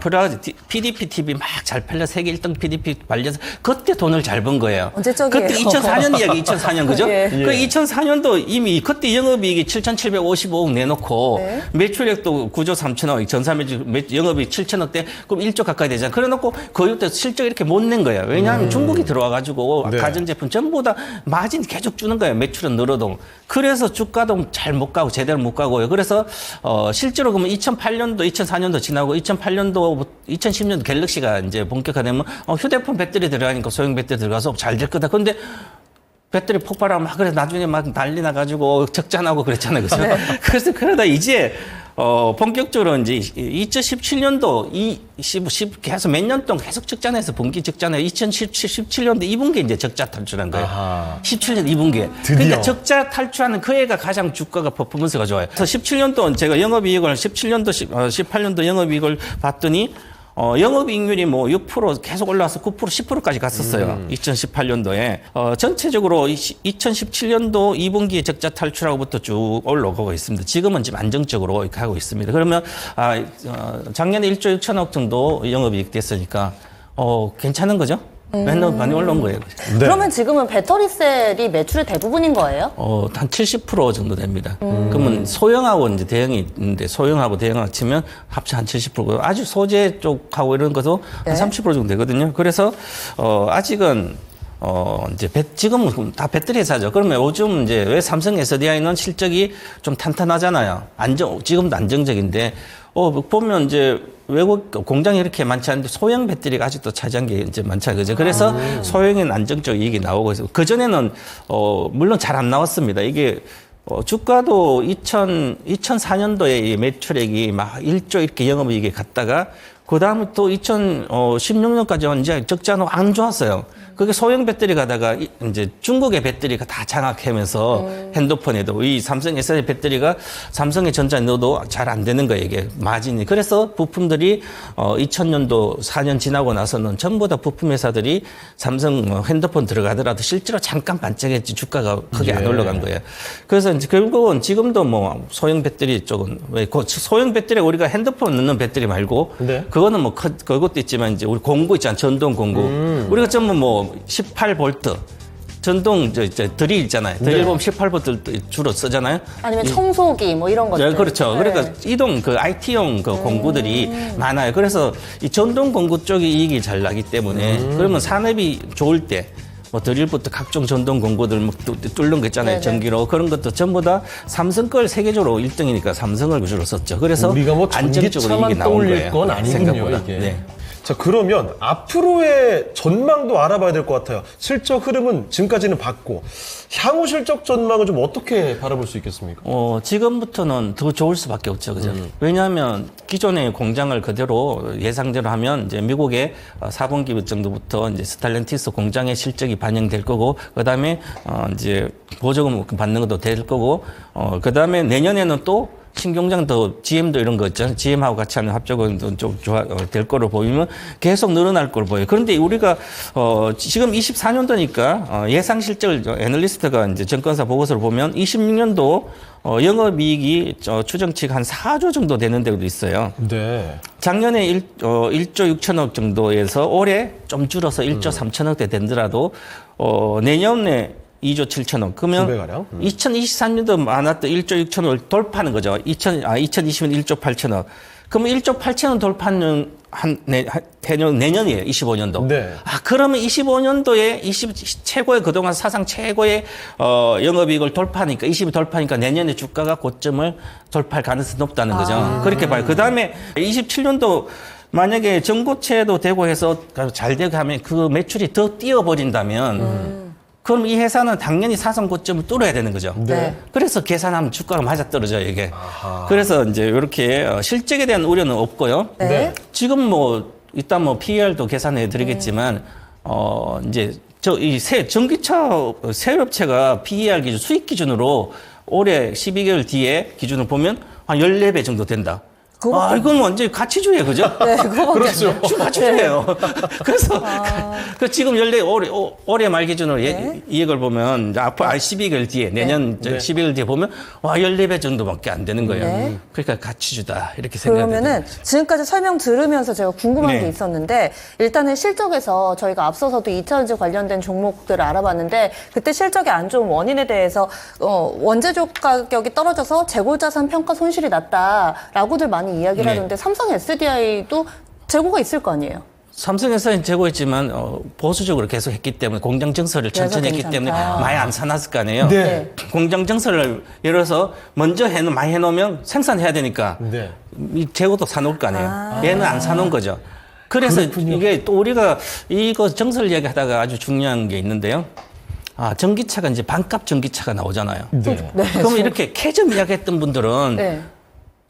PDP TV 막 잘 팔려 세계 1등 PDP 발려서 그때 돈을 잘 번 거예요. 언제적이에요? 그때 2004년 이야기 2004년 그죠? 예. 그 2004년도 이미 그때 영업이익이 7,755억 내놓고 네. 매출액도 9조 3천억 전사매출 영업이익 7천억대 그럼 1조 가까이 되잖아요. 그래놓고 그때 실적 이렇게 못 낸 거예요. 왜냐하면 중국이 들어와가지고 네. 가전제품 전부 다 마진 계속 주는 거예요. 매출은 늘어도. 그래서 주가도 잘 못 가고 제대로 못 가고요. 그래서 실제로 그러면 2008년도 2004년도 지나고 2008년도 2010년도 갤럭시가 이제 본격화되면 휴대폰 배터리 들어가니까 소형 배터리 들어가서 잘 될 거다. 근데 배터리 폭발하면 막 그래 나중에 막 난리 나가지고 적자 나고 그랬잖아요. 그죠? 그래서 그러다 이제 본격적으로 이제 2017년도 계속 몇 년 동안 계속 적자내서 분기 적자내 2017년도 2분기 이제 적자 탈출한 거예요. 아하. 17년 2분기에. 드디어. 그러니까 적자 탈출하는 그 해가 가장 주가가 퍼포먼스가 좋아요. 그래서 17년도 제가 영업이익을 17년도 18년도 영업이익을 봤더니 영업이익률이 뭐 6% 계속 올라와서 9% 10%까지 갔었어요. 2018년도에. 전체적으로 2017년도 2분기 적자 탈출하고부터 쭉 올라가고 있습니다. 지금은 지금 안정적으로 이렇게 하고 있습니다. 그러면 작년에 1조 6천억 정도 영업이익 됐으니까 괜찮은 거죠? 맨날 많이 올라온 거예요. 네. 그러면 지금은 배터리 셀이 매출의 대부분인 거예요? 한 70% 정도 됩니다. 그러면 소형하고 이제 대형이 있는데 소형하고 대형하고 치면 합쳐 한 70%고 아주 소재 쪽하고 이런 것도 네. 한 30% 정도 되거든요. 그래서 아직은 이제 지금은 다 배터리 회사죠. 그러면 요즘 이제 왜 삼성 SDI는 실적이 좀 탄탄하잖아요. 지금도 안정적인데 보면 이제 외국 공장이 이렇게 많지 않은데 소형 배터리가 아직도 차지한 게 이제 많잖아요. 그죠? 그래서 소형에는 안정적 이익이 나오고 있어요. 그전에는, 물론 잘 안 나왔습니다. 이게, 주가도 2004년도에 이 매출액이 막 1조 이렇게 영업이익이 갔다가 그다음에 또 2016년까지 이제 적자는 안 좋았어요. 그게 소형 배터리 가다가 이제 중국의 배터리가 다 장악하면서 핸드폰에도 이 삼성 SDI 배터리가 삼성의 전자에 넣어도 잘 안 되는 거예요, 이게 마진이. 그래서 부품들이 2000년도 4년 지나고 나서는 전부 다 부품 회사들이 삼성 핸드폰 들어가더라도 실제로 잠깐 반짝했지 주가가 크게 안 올라간 거예요. 그래서 이제 결국은 지금도 뭐 소형 배터리 쪽은 왜 소형 배터리 우리가 핸드폰 넣는 배터리 말고 네. 그거는 뭐 그것도 있지만 이제 우리 공구 있잖아, 전동 공구. 우리가 전부 뭐 18V 전동 드릴 있잖아요. 드릴 보면 18V 주로 쓰잖아요. 아니면 청소기 뭐 이런 것들. 네, 그렇죠. 네. 그러니까 이동 IT용 그 공구들이 많아요. 그래서 이 전동 공구 쪽이 이익이 잘 나기 때문에 그러면 산업이 좋을 때 뭐 드릴부터 각종 전동 공구들 뭐 뚫는 거 있잖아요. 네네. 전기로 그런 것도 전부 다 삼성 걸 세계적으로 1등이니까 삼성을 주로 썼죠. 그래서 우리가 뭐 안정적으로 이익이 전기차만 나온 떠올릴 거예요. 건 아니군요, 생각보다. 이게. 네. 자, 그러면 앞으로의 전망도 알아봐야 될 것 같아요. 실적 흐름은 지금까지는 봤고 향후 실적 전망은 좀 어떻게 바라볼 수 있겠습니까? 지금부터는 더 좋을 수밖에 없죠. 그죠? 왜냐하면 기존의 공장을 그대로 예상대로 하면 이제 미국의 4분기 정도부터 이제 스탈렌티스 공장의 실적이 반영될 거고, 그 다음에 이제 보조금 받는 것도 될 거고, 그 다음에 내년에는 또 신공장도 GM도 이런 거 있잖아요. GM하고 같이 하는 합작은 좀 될 거로 보이면 계속 늘어날 걸로 보여요. 그런데 우리가 지금 24년도니까 예상 실적을 애널리스트가 이제 증권사 보고서를 보면 26년도 영업이익이 추정치가 한 4조 정도 되는 데도 있어요. 네. 작년에 1조 6천억 정도에서 올해 좀 줄어서 1조 3천억대 된더라도 내년에 2조 7천억. 그러면 2배가량? 2023년도 많았던 1조 6천억을 돌파하는 거죠. 2020년 1조 8천억. 그러면 1조 8천억 돌파는 내년이에요. 25년도. 네. 그러면 25년도에 최고의 그동안 사상 최고의 영업이익을 돌파하니까 20이 돌파하니까 내년에 주가가 고점을 돌파할 가능성이 높다는 거죠. 그렇게 봐요. 그다음에 27년도 만약에 전고체도 되고 해서 잘 되고 하면 그 매출이 더 뛰어버린다면 그럼 이 회사는 당연히 사상 고점을 뚫어야 되는 거죠. 네. 그래서 계산하면 주가가 맞아떨어져요, 이게. 그래서 이제 이렇게 실적에 대한 우려는 없고요. 네. 지금 이따 PER도 계산해 드리겠지만, 이제 전기차 세업체가 PER 기준, 수익 기준으로 올해 12개월 뒤에 기준을 보면 한 14배 정도 된다. 이건 완전히 가치주의예요, 그죠? 네, 그거밖에 그렇죠. 가치주의예요. 그래서 지금 올해 말 기준으로 이익을 보면 앞으로 12개월 뒤에 내년 12개월 뒤에 보면 14배 정도밖에 안 되는 거예요. 그러니까 가치주다 이렇게 생각해요. 그러면은 지금까지 설명 들으면서 제가 궁금한 네. 게 있었는데 일단은 실적에서 저희가 앞서서도 2차전지 관련된 종목들을 알아봤는데 그때 실적이 안 좋은 원인에 대해서 원재료 가격이 떨어져서 재고자산 평가 손실이 났다라고들 많이 이야기를 네. 하는데 삼성 SDI도 재고가 있을 거 아니에요? 삼성에서는 재고했지만 보수적으로 계속 했기 때문에 공장 증설을 천천히 했기 괜찮다. 때문에 많이 안 사놨을 거 아니에요. 네. 공장 증설을 예를 들어서 먼저 많이 해놓으면 생산해야 되니까 네. 이 재고도 사놓을 거 아니에요. 얘는 안 사놓은 거죠. 그래서 이게 또 우리가 이거 증설 이야기하다가 아주 중요한 게 있는데요. 전기차가 이제 반값 전기차가 나오잖아요. 네. 그러면 이렇게 캐즘 이야기했던 분들은 네.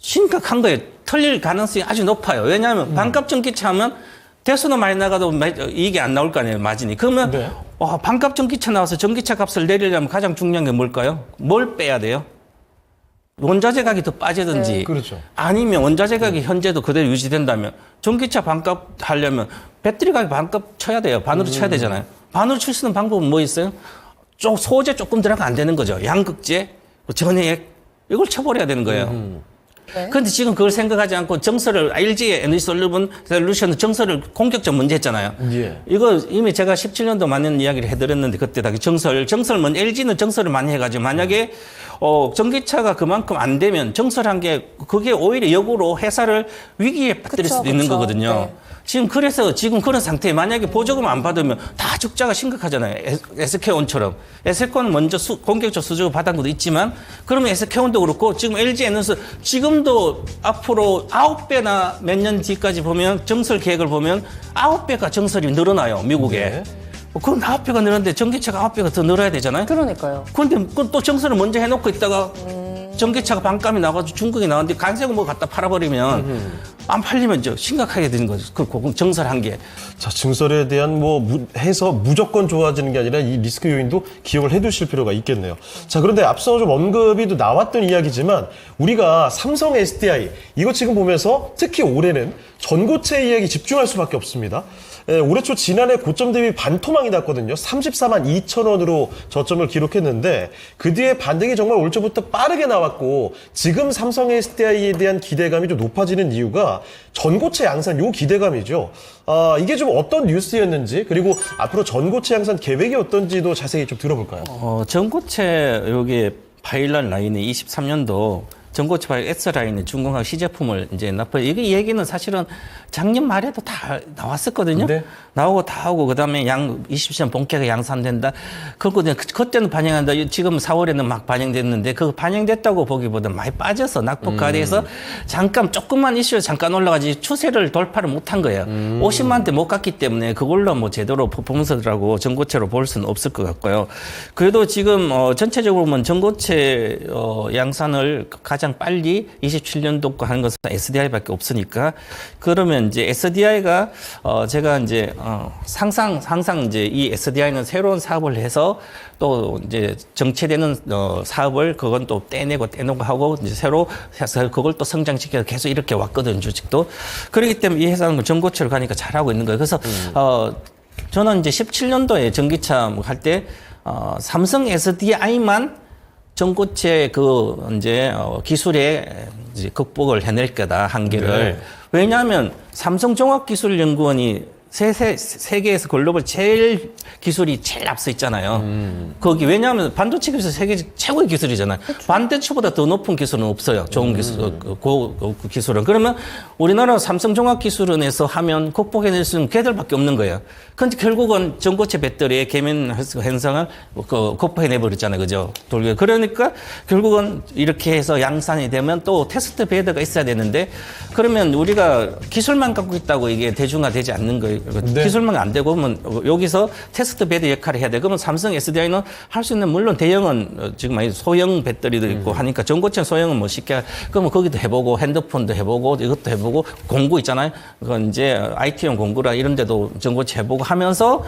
심각한 거예요. 털릴 가능성이 아주 높아요. 왜냐하면 반값 전기차 하면 대수는 많이 나가도 이익이 안 나올 거 아니에요, 마진이. 그러면 네. 반값 전기차 나와서 전기차 값을 내리려면 가장 중요한 게 뭘까요? 뭘 빼야 돼요? 원자재 가격이 더 빠지든지 그렇죠. 아니면 원자재 가격이 현재도 그대로 유지된다면 전기차 반값 하려면 배터리 가격 반값 쳐야 돼요. 반으로 쳐야 되잖아요. 반으로 칠 수 있는 방법은 뭐 있어요? 소재 조금 들어가면 안 되는 거죠. 양극재, 전해액 이걸 쳐버려야 되는 거예요. 그런데 지금 그걸 생각하지 않고 정설을 LG의 에너지 솔루션은 정설을 공격적 먼저 했잖아요. 예. 이거 이미 제가 17년도 많은 이야기를 해드렸는데 그때 다 정설 먼저 LG는 정설을 많이 해가지고 만약에 전기차가 그만큼 안 되면 정설한 게 그게 오히려 역으로 회사를 위기에 빠뜨릴 수도 있는 거거든요. 네. 그래서 지금 그런 상태에 만약에 보조금 안 받으면 다 적자가 심각하잖아요. SK온처럼. SK온은 먼저 공격적 수주를 받은 것도 있지만 그러면 SK온도 그렇고 지금 LG에너지 지금도 앞으로 9배나 몇 년 뒤까지 보면 정설 계획을 보면 9배가 정설이 늘어나요. 미국에. 네. 그럼 9배가 늘었는데 전기차가 9배가 더 늘어야 되잖아요. 그러니까요. 그런데 또 정설을 먼저 해놓고 있다가 전기차가 반값이 나가지고 중국에 나왔는데 간세고 뭐 갖다 팔아버리면 안 팔리면 심각하게 되는 거죠. 그 정설한 게. 자, 증설에 대한 해서 무조건 좋아지는 게 아니라 이 리스크 요인도 기억을 해두실 필요가 있겠네요. 자, 그런데 앞서 좀 언급이 나왔던 이야기지만 우리가 삼성 SDI 이거 지금 보면서 특히 올해는 전고체 이야기 집중할 수밖에 없습니다. 올해 초 지난해 고점 대비 반토막이 났거든요. 34만 2천 원으로 저점을 기록했는데 그 뒤에 반등이 정말 올 초부터 빠르게 나왔고 지금 삼성 SDI에 대한 기대감이 좀 높아지는 이유가 전고체 양산 요 기대감이죠. 이게 좀 어떤 뉴스였는지 그리고 앞으로 전고체 양산 계획이 어떤지도 자세히 좀 들어볼까요? 전고체 여기 파일럿 라인이 23년도 전고체 바이오 S라인의 중공학 시제품을 이제 납품. 이게 얘기는 사실은 작년 말에도 다 나왔었거든요. 네. 나오고 다 하고 그다음에 20시간 본격에 양산된다. 그때는 반영한다. 지금 4월에는 막 반영됐는데 그 반영됐다고 보기보다 많이 빠져서 낙폭과대해서 잠깐 조금만 이슈에 잠깐 올라가지 추세를 돌파를 못한 거예요. 50만 대 못 갔기 때문에 그걸로 뭐 제대로 퍼포먼스라고 전고체로 볼 수는 없을 것 같고요. 그래도 지금 전체적으로 보면 전고체 양산을 가장 빨리 27년도 하는 것은 SDI밖에 없으니까 그러면 이제 SDI가 제가 이제 항상 이제 이 SDI는 새로운 사업을 해서 또 이제 정체되는 사업을 그건 또 떼내고 하고 이제 새로 해서 그걸 또 성장시켜서 계속 이렇게 왔거든 주식도. 그렇기 때문에 이 회사는 전고체를 가니까 잘하고 있는 거예요. 그래서 저는 이제 17년도에 전기차 할 때 삼성 SDI만 전고체 이제 기술에 이제 극복을 해낼 거다 한계를. 네. 왜냐하면 삼성종합기술연구원이 세계에서 글로벌 기술이 제일 앞서 있잖아요. 거기 왜냐하면 반도체 기술 세계 최고의 기술이잖아요. 그렇죠. 반도체보다 더 높은 기술은 없어요. 좋은 기술, 기술은. 그러면 우리나라 삼성종합기술원에서 하면 극복해낼 수 있는 걔들밖에 없는 거예요. 근데 결국은 전고체 배터리의 계면 현상을 극복해내버렸잖아요. 그죠? 그러니까 결국은 이렇게 해서 양산이 되면 또 테스트 베드가 있어야 되는데 그러면 우리가 기술만 갖고 있다고 이게 대중화되지 않는 거예요. 네. 기술만 안 되고 그러면 여기서 테스트 베드 역할을 해야 돼. 그러면 삼성 SDI는 할 수 있는 물론 대형은 지금 많이 소형 배터리도 있고 하니까 전고체 소형은 뭐 쉽게 그러면 거기도 해보고 핸드폰도 해보고 이것도 해보고 공구 있잖아요. 그건 이제 IT용 공구라 이런 데도 전고체 해보고 하면서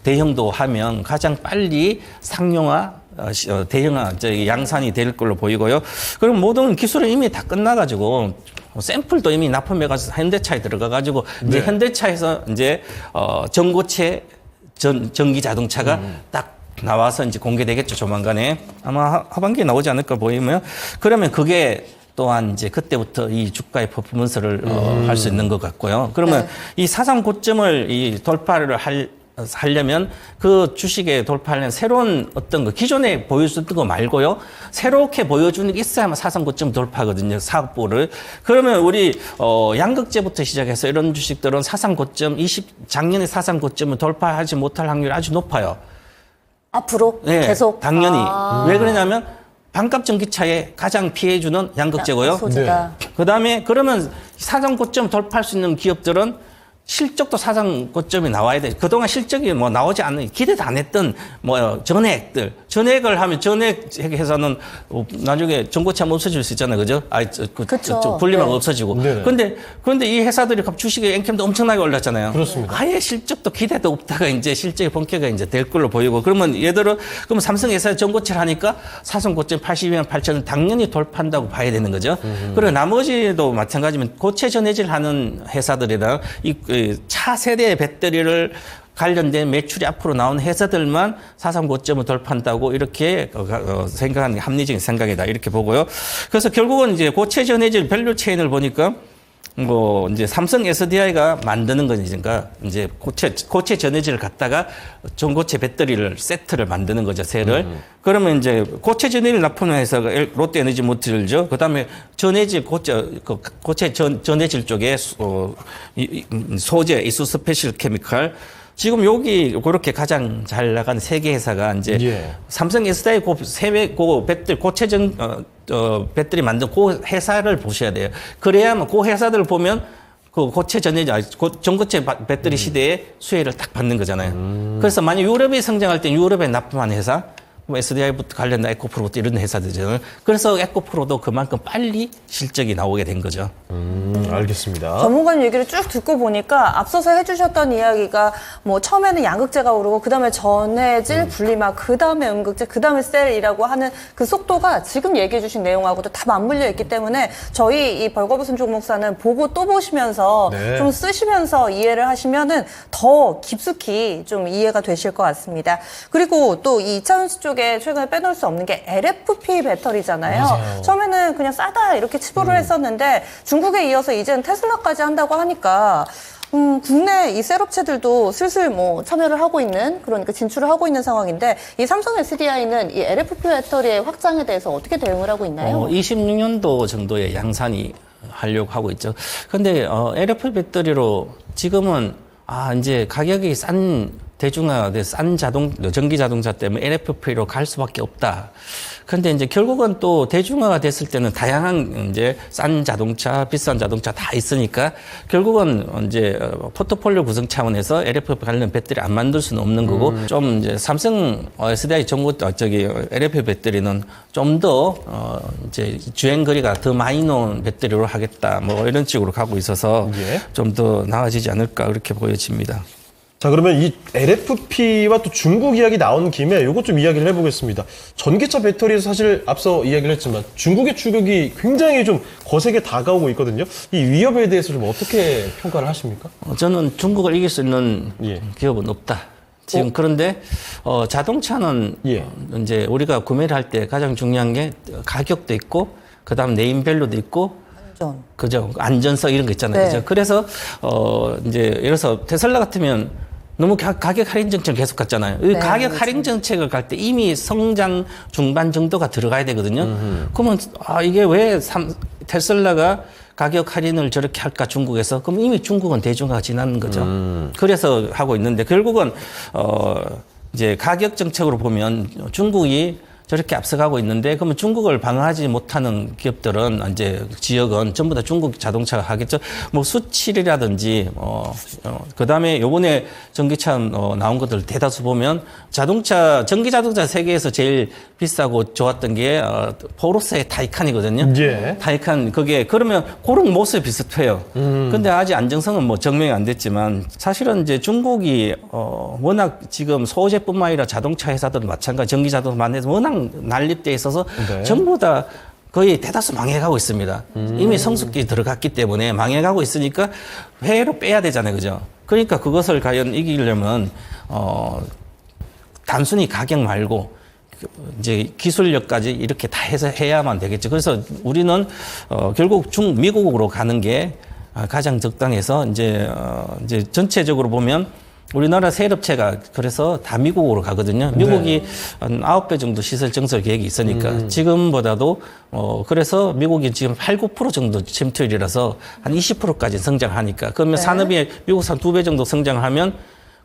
대형도 하면 가장 빨리 상용화 대형화 양산이 될 걸로 보이고요. 그럼 모든 기술은 이미 다 끝나가지고 샘플도 이미 납품해가지고 현대차에 들어가가지고 이제 현대차에서 이제 전고체 전기 자동차가 딱 나와서 이제 공개되겠죠 조만간에 아마 하반기에 나오지 않을까 보이면 그러면 그게 또한 이제 그때부터 이 주가의 퍼포먼스를 할 수 있는 것 같고요. 그러면 이 사상 고점을 이 돌파를 하려면 그 주식에 돌파하려면 새로운 어떤 거 기존에 보여줬던 거 말고요. 새롭게 보여주는 게 있어야만 사상 고점 돌파거든요. 사업부를. 그러면 우리 양극재부터 시작해서 이런 주식들은 사상 고점 작년에 사상 고점을 돌파하지 못할 확률이 아주 높아요. 앞으로 네, 계속 당연히. 왜 그러냐면 반값 전기차에 가장 피해주는 양극재고요. 소재다. 그다음에 그러면 사상 고점 돌파할 수 있는 기업들은 실적도 사상 고점이 나와야 돼. 그동안 실적이 뭐 나오지 않는, 기대도 안 했던 뭐 전액을 하면 전액 회사는 나중에 전고체 하면 없어질 수 있잖아요. 그죠? 그쵸. 분리만 네. 없어지고. 네네. 그런데 이 회사들이 주식의 앵캠도 엄청나게 올랐잖아요. 그렇습니다. 아예 실적도 기대도 없다가 이제 실적의 본격이 이제 될 걸로 보이고. 그러면 그럼 삼성 회사 전고체를 하니까 사상 고점 82만 8천을 당연히 돌파한다고 봐야 되는 거죠. 그리고 나머지도 마찬가지면 고체 전해질 하는 회사들이나 이 차세대 배터리를 관련된 매출이 앞으로 나온 회사들만 사상 고점을 돌파한다고 이렇게 생각하는 게 합리적인 생각이다 이렇게 보고요. 그래서 결국은 이제 고체 전해질 밸류 체인을 보니까 뭐 이제 삼성 SDI가 만드는 거니까 이제 고체 전해질을 갖다가 전고체 배터리를 세트를 만드는 거죠, 셀을. 그러면 이제 고체 전해질 납품하는 회사가 롯데 에너지 모티리얼죠. 그다음에 전해질 고체 전해질 쪽에 소재 이수 스페셜 케미칼. 지금 여기 그렇게 가장 잘 나간 세계 회사가 이제 삼성 SDI 배터리 배터리 만든 그 회사를 보셔야 돼요. 그래야만 그 회사들을 보면 그 고체 전고체 배터리 시대의 수혜를 딱 받는 거잖아요. 그래서 만약 유럽이 성장할 때 유럽에 납품한 회사, 뭐 SDI부터 관련된 에코프로부터 이런 회사들이잖아요. 그래서 에코프로도 그만큼 빨리 실적이 나오게 된 거죠. 알겠습니다. 전문가님 얘기를 쭉 듣고 보니까 앞서서 해주셨던 이야기가 뭐 처음에는 양극재가 오르고 그다음에 전해질, 분리막, 그다음에 음극재, 그다음에 셀이라고 하는 그 속도가 지금 얘기해 주신 내용하고도 다 맞물려 있기 때문에 저희 이 벌거벗은 종목사는 보고 또 보시면서 네. 좀 쓰시면서 이해를 하시면은 더 깊숙이 좀 이해가 되실 것 같습니다. 그리고 또 이 이차전지 쪽에 최근에 빼놓을 수 없는 게 LFP 배터리잖아요. 맞아요. 처음에는 그냥 싸다 이렇게 치부를 했었는데 중국에 이어서 이제는 테슬라까지 한다고 하니까 국내 이 셀업체들도 슬슬 뭐 참여를 하고 있는, 그러니까 진출을 하고 있는 상황인데, 이 삼성 SDI는 이 LFP 배터리의 확장에 대해서 어떻게 대응을 하고 있나요? 26년도 정도에 양산이 하려고 하고 있죠. 근데 LFP 배터리로 지금은 이제 가격이 싼 대중화돼 싼 전기 자동차 때문에 LFP로 갈 수밖에 없다. 근데 이제 결국은 또 대중화가 됐을 때는 다양한 이제 싼 자동차, 비싼 자동차 다 있으니까 결국은 이제 포트폴리오 구성 차원에서 LFP 관련 배터리 안 만들 수는 없는 거고 좀 이제 삼성 SDI LFP 배터리는 좀 더 이제 주행 거리가 더 많이 놓은 배터리로 하겠다. 뭐 이런 식으로 가고 있어서 예. 좀 더 나아지지 않을까 그렇게 보여집니다. 자, 그러면 이 LFP와 또 중국 이야기 나온 김에 요것 좀 이야기를 해보겠습니다. 전기차 배터리에서 사실 앞서 이야기를 했지만 중국의 추격이 굉장히 좀 거세게 다가오고 있거든요. 이 위협에 대해서 좀 어떻게 평가를 하십니까? 저는 중국을 이길 수 있는 예. 기업은 없다. 지금 그런데 자동차는 예. 이제 우리가 구매를 할 때 가장 중요한 게 가격도 있고 그다음 네임밸류도 있고 그죠 안전성 이런 거 있잖아요. 네. 그죠? 그래서 이제 예를 들어서 테슬라 같으면 너무 가격 할인 정책을 계속 갔잖아요. 이 가격 할인 정책을 갈 때 이미 성장 중반 정도가 들어가야 되거든요. 그러면 이게 왜 테슬라가 가격 할인을 저렇게 할까 중국에서? 그럼 이미 중국은 대중화가 지난 거죠. 그래서 하고 있는데 결국은 이제 가격 정책으로 보면 중국이 저렇게 앞서가고 있는데 그러면 중국을 방어하지 못하는 기업들은 이제 지역은 전부 다 중국 자동차가 하겠죠. 뭐 수칠이라든지 그다음에 요번에 전기차 나온 것들 대다수 보면 전기 자동차 세계에서 제일 비싸고 좋았던 게 포르쉐의 타이칸이거든요. 예. 타이칸 그게 그러면 그런 모습이 비슷해요. 근데 아직 안정성은 뭐 증명이 안 됐지만 사실은 이제 중국이 워낙 지금 소재뿐만 아니라 자동차 회사들도 마찬가지 전기 자동차만 해서 워낙 난립돼 있어서 네. 전부 다 거의 대다수 망해가고 있습니다. 이미 성숙기 들어갔기 때문에 망해가고 있으니까 회로 빼야 되잖아요, 그죠? 그러니까 그것을 과연 이기려면 단순히 가격 말고 이제 기술력까지 이렇게 다 해서 해야만 되겠죠. 그래서 우리는 결국 미국으로 가는 게 가장 적당해서 이제 전체적으로 보면 우리나라 세력체가 그래서 다 미국으로 가거든요. 미국이 한 9배 정도 시설 증설 계획이 있으니까 지금보다도 그래서 미국이 지금 8, 9% 정도 침투율이라서 한 20%까지 성장하니까 그러면 산업이 미국에서 한 2배 정도 성장하면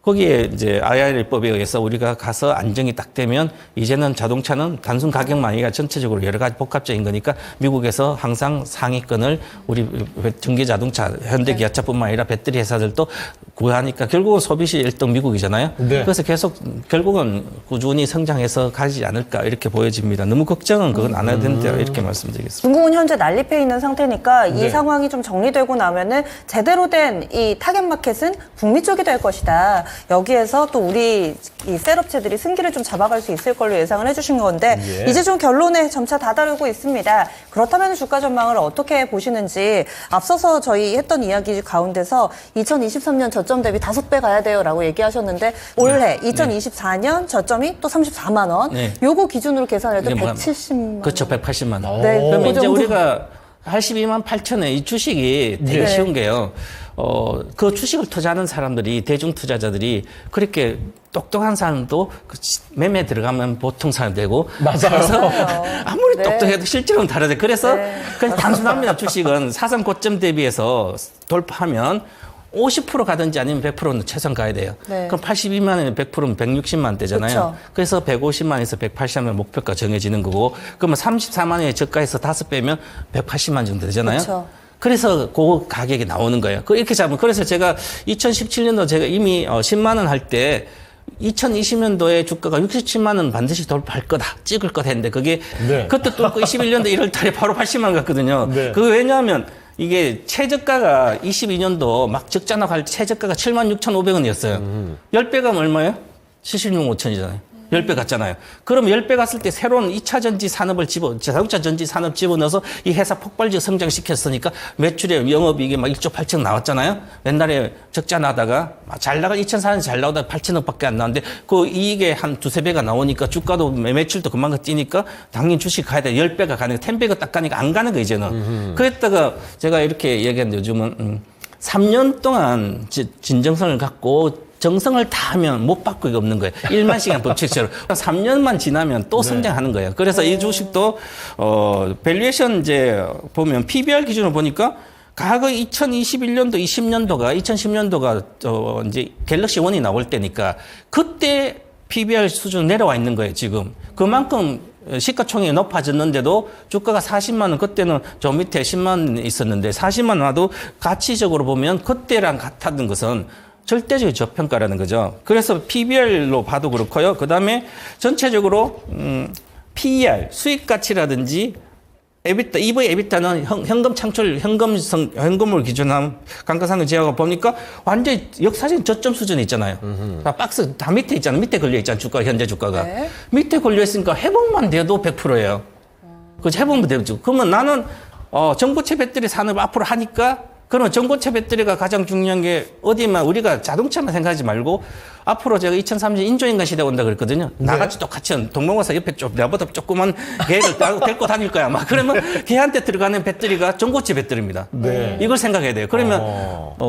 거기에 이제 IRA법에 의해서 우리가 가서 안정이 딱 되면 이제는 자동차는 단순 가격만 아니라 전체적으로 여러 가지 복합적인 거니까 미국에서 항상 상위권을 우리 전기 자동차, 현대 기아차뿐만 아니라 배터리 회사들도 구하니까 결국은 소비시 1등 미국이잖아요. 네. 그래서 계속 결국은 꾸준히 성장해서 가지 않을까 이렇게 보여집니다. 너무 걱정은 그건 안 해야 된다 이렇게 말씀드리겠습니다. 중국은 현재 난립해 있는 상태니까 이 네. 상황이 좀 정리되고 나면은 제대로 된 이 타겟 마켓은 북미 쪽이 될 것이다. 여기에서 또 우리 이 셀업체들이 승기를 좀 잡아갈 수 있을 걸로 예상을 해주신 건데 예. 이제 좀 결론에 점차 다다르고 있습니다. 그렇다면 주가 전망을 어떻게 보시는지 앞서서 저희 했던 이야기 가운데서 2023년 저점 대비 5배 가야 돼요라고 얘기하셨는데 올해 2024년 저점이 또 34만 원. 네. 요거 기준으로 계산해도 이게 뭐야? 170만 원. 그렇죠. 180만 원. 네, 그러면 그 이제 정도. 우리가 82만 8천에 이 주식이 되게 네. 쉬운 게요. 그 주식을 투자하는 사람들이, 대중 투자자들이 그렇게 똑똑한 사람도 그 매매 들어가면 보통 사람 되고. 그래서 아무리 네. 똑똑해도 실제로는 다르대. 그래서 네. 그냥 단순합니다. 주식은 사상 고점 대비해서 돌파하면 50% 가든지 아니면 100%는 최소한 가야 돼요. 네. 그럼 82만 원에 100%면 160만 되잖아요. 그쵸. 그래서 150만에서 180만 목표가 정해지는 거고, 그러면 34만 원에 저가에서 5 빼면 180만 정도 되잖아요. 그쵸. 그래서 그 가격이 나오는 거예요. 이렇게 잡으면, 그래서 제가 2017년도 제가 이미 10만 원 할 때 2020년도에 주가가 67만 원 반드시 돌파할 거다, 찍을 거다 했는데 그게 네. 그때 뚫고 21년도 1월 달에 바로 80만 원 갔거든요. 네. 그게 왜냐하면 이게 최저가가 22년도 막 적자나 갈 때 최저가가 76,500원이었어요. 10배 가면 얼마예요? 76만 5천이잖아요. 10배 갔잖아요. 그럼 10배 갔을 때 새로운 2차 전지 산업을 자동차 전지 산업 집어넣어서 이 회사 폭발적 성장시켰으니까 매출에 영업이익이 막 1조 8천 나왔잖아요. 옛날에 적자 나다가 잘 나가 2004년에 잘 나오다가 8천억 밖에 안 나왔는데 그 이익에 한 2~3배가 나오니까 주가도 매출도 금방 뛰니까 당연히 주식 가야 돼. 10배가 가는 거, 10배가 딱 가니까 안 가는 거 이제는. 그랬다가 제가 이렇게 얘기했는데 요즘은 3년 동안 진정성을 갖고 정성을 다하면 못 바꾸기가 없는 거예요. 1만 시간 법칙처럼. 3년만 지나면 또 성장하는 거예요. 그래서 이 주식도, 밸류에이션 이제 보면 PBR 기준으로 보니까 과거 2021년도, 2010년도가 이제 갤럭시 1이 나올 때니까 그때 PBR 수준 내려와 있는 거예요, 지금. 그만큼 시가총액이 높아졌는데도 주가가 40만 원, 그때는 저 밑에 10만 원 있었는데 40만 원 와도 가치적으로 보면 그때랑 같았던 것은 절대적인 저평가라는 거죠. 그래서 PBR로 봐도 그렇고요. 그 다음에 전체적으로 PER, 수익 가치라든지 에비타, EV 에비타는 현금 창출, 현금을 기준한 감가상각 제어가 보니까 완전히 역사적인 저점 수준에 있잖아요. 다 박스 다 밑에 있잖아요. 밑에 걸려 있잖아요. 주가, 현재 주가가. 네. 밑에 걸려 있으니까 회복만 돼도 100%예요. 그래서 회복만 되죠. 그러면 나는, 전고체 배터리 산업 앞으로 하니까 그러면 전고체 배터리가 가장 중요한 게 어디만 우리가 자동차만 생각하지 말고 앞으로 제가 2030년 인조인간 시대가 온다 그랬거든요. 나같이 똑같이 동명호사 옆에 나보다 조그만 계획을 데리고 다닐 거야. 막 그러면 걔한테 들어가는 배터리가 전고체 배터리입니다. 네. 이걸 생각해야 돼요. 그러면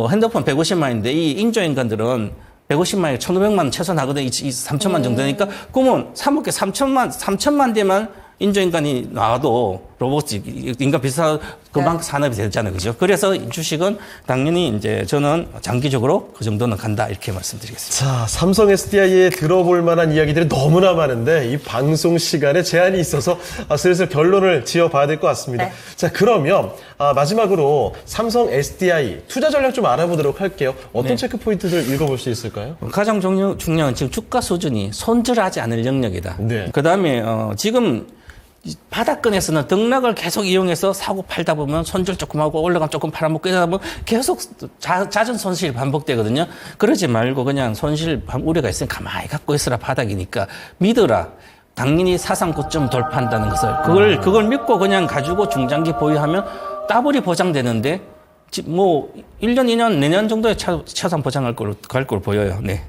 핸드폰 150만인데 이 인조인간들은 150만에 1,500만 원 최소 나거든. 3천만 정도니까 그러면 3억에 3천만 대만 인조인간이 나와도 로봇이 인간 비슷한 그만큼 산업이 되잖아요. 그죠? 그래서 이 주식은 당연히 이제 저는 장기적으로 그 정도는 간다 이렇게 말씀드리겠습니다. 자, 삼성 SDI에 들어볼 만한 이야기들이 너무나 많은데 이 방송 시간에 제한이 있어서 슬슬 결론을 지어봐야 될 것 같습니다. 네. 자, 그러면 마지막으로 삼성 SDI 투자 전략 좀 알아보도록 할게요. 어떤 체크 포인트들 읽어볼 수 있을까요? 가장 중요한 지금 주가 수준이 손절하지 않을 영역이다. 네. 그다음에 지금 바닥권에서는 등락을 계속 이용해서 사고 팔다 보면 손절 조금 하고 올라가면 조금 팔아먹고 이러다 보면 계속 잦은 손실이 반복되거든요. 그러지 말고 그냥 손실 우려가 있으면 가만히 갖고 있으라 바닥이니까 믿어라. 당연히 사상 고점 돌파한다는 것을 그걸 믿고 그냥 가지고 중장기 보유하면 더블이 보장되는데 뭐 1년, 2년, 내년 정도에 최소한 보장할 갈 걸 보여요. 네.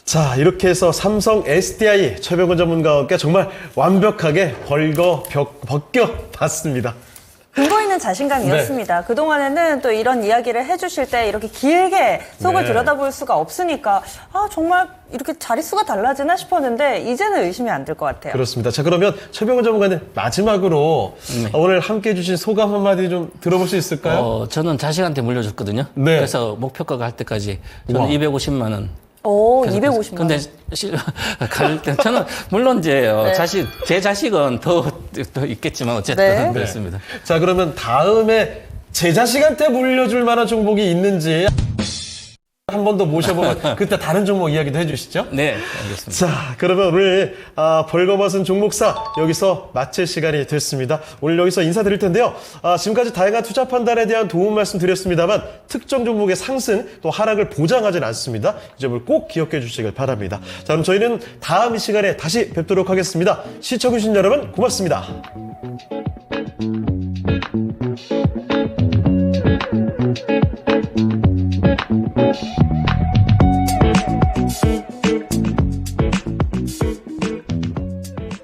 자, 이렇게 해서 삼성 SDI 최병근 전문가와 함께 정말 완벽하게 벗겨봤습니다. 근거 있는 자신감이었습니다. 그동안에는 또 이런 이야기를 해주실 때 이렇게 길게 속을 네. 들여다볼 수가 없으니까 정말 이렇게 자릿수가 달라지나 싶었는데 이제는 의심이 안 들 것 같아요. 그렇습니다. 자, 그러면 최병근 전문가님 마지막으로 오늘 함께 해주신 소감 한마디 좀 들어볼 수 있을까요? 저는 자식한테 물려줬거든요. 네. 그래서 목표가가 할 때까지 저는 우와. 250만 원. 오, 계속 250만 원. 근데 갈 때 저는 물론 이제 네. 제 자식은 더 있겠지만 어쨌든 네. 그렇습니다. 자, 그러면 다음에 제 자식한테 물려줄 만한 종목이 있는지 한 번 더 모셔보면 그때 다른 종목 이야기도 해주시죠. 네, 알겠습니다. 자, 그러면 오늘 벌거벗은 종목사 여기서 마칠 시간이 됐습니다. 오늘 여기서 인사드릴 텐데요. 지금까지 다양한 투자 판단에 대한 도움 말씀드렸습니다만 특정 종목의 상승 또 하락을 보장하진 않습니다. 이 점을 꼭 기억해 주시길 바랍니다. 자, 그럼 저희는 다음 이 시간에 다시 뵙도록 하겠습니다. 시청해주신 여러분 고맙습니다.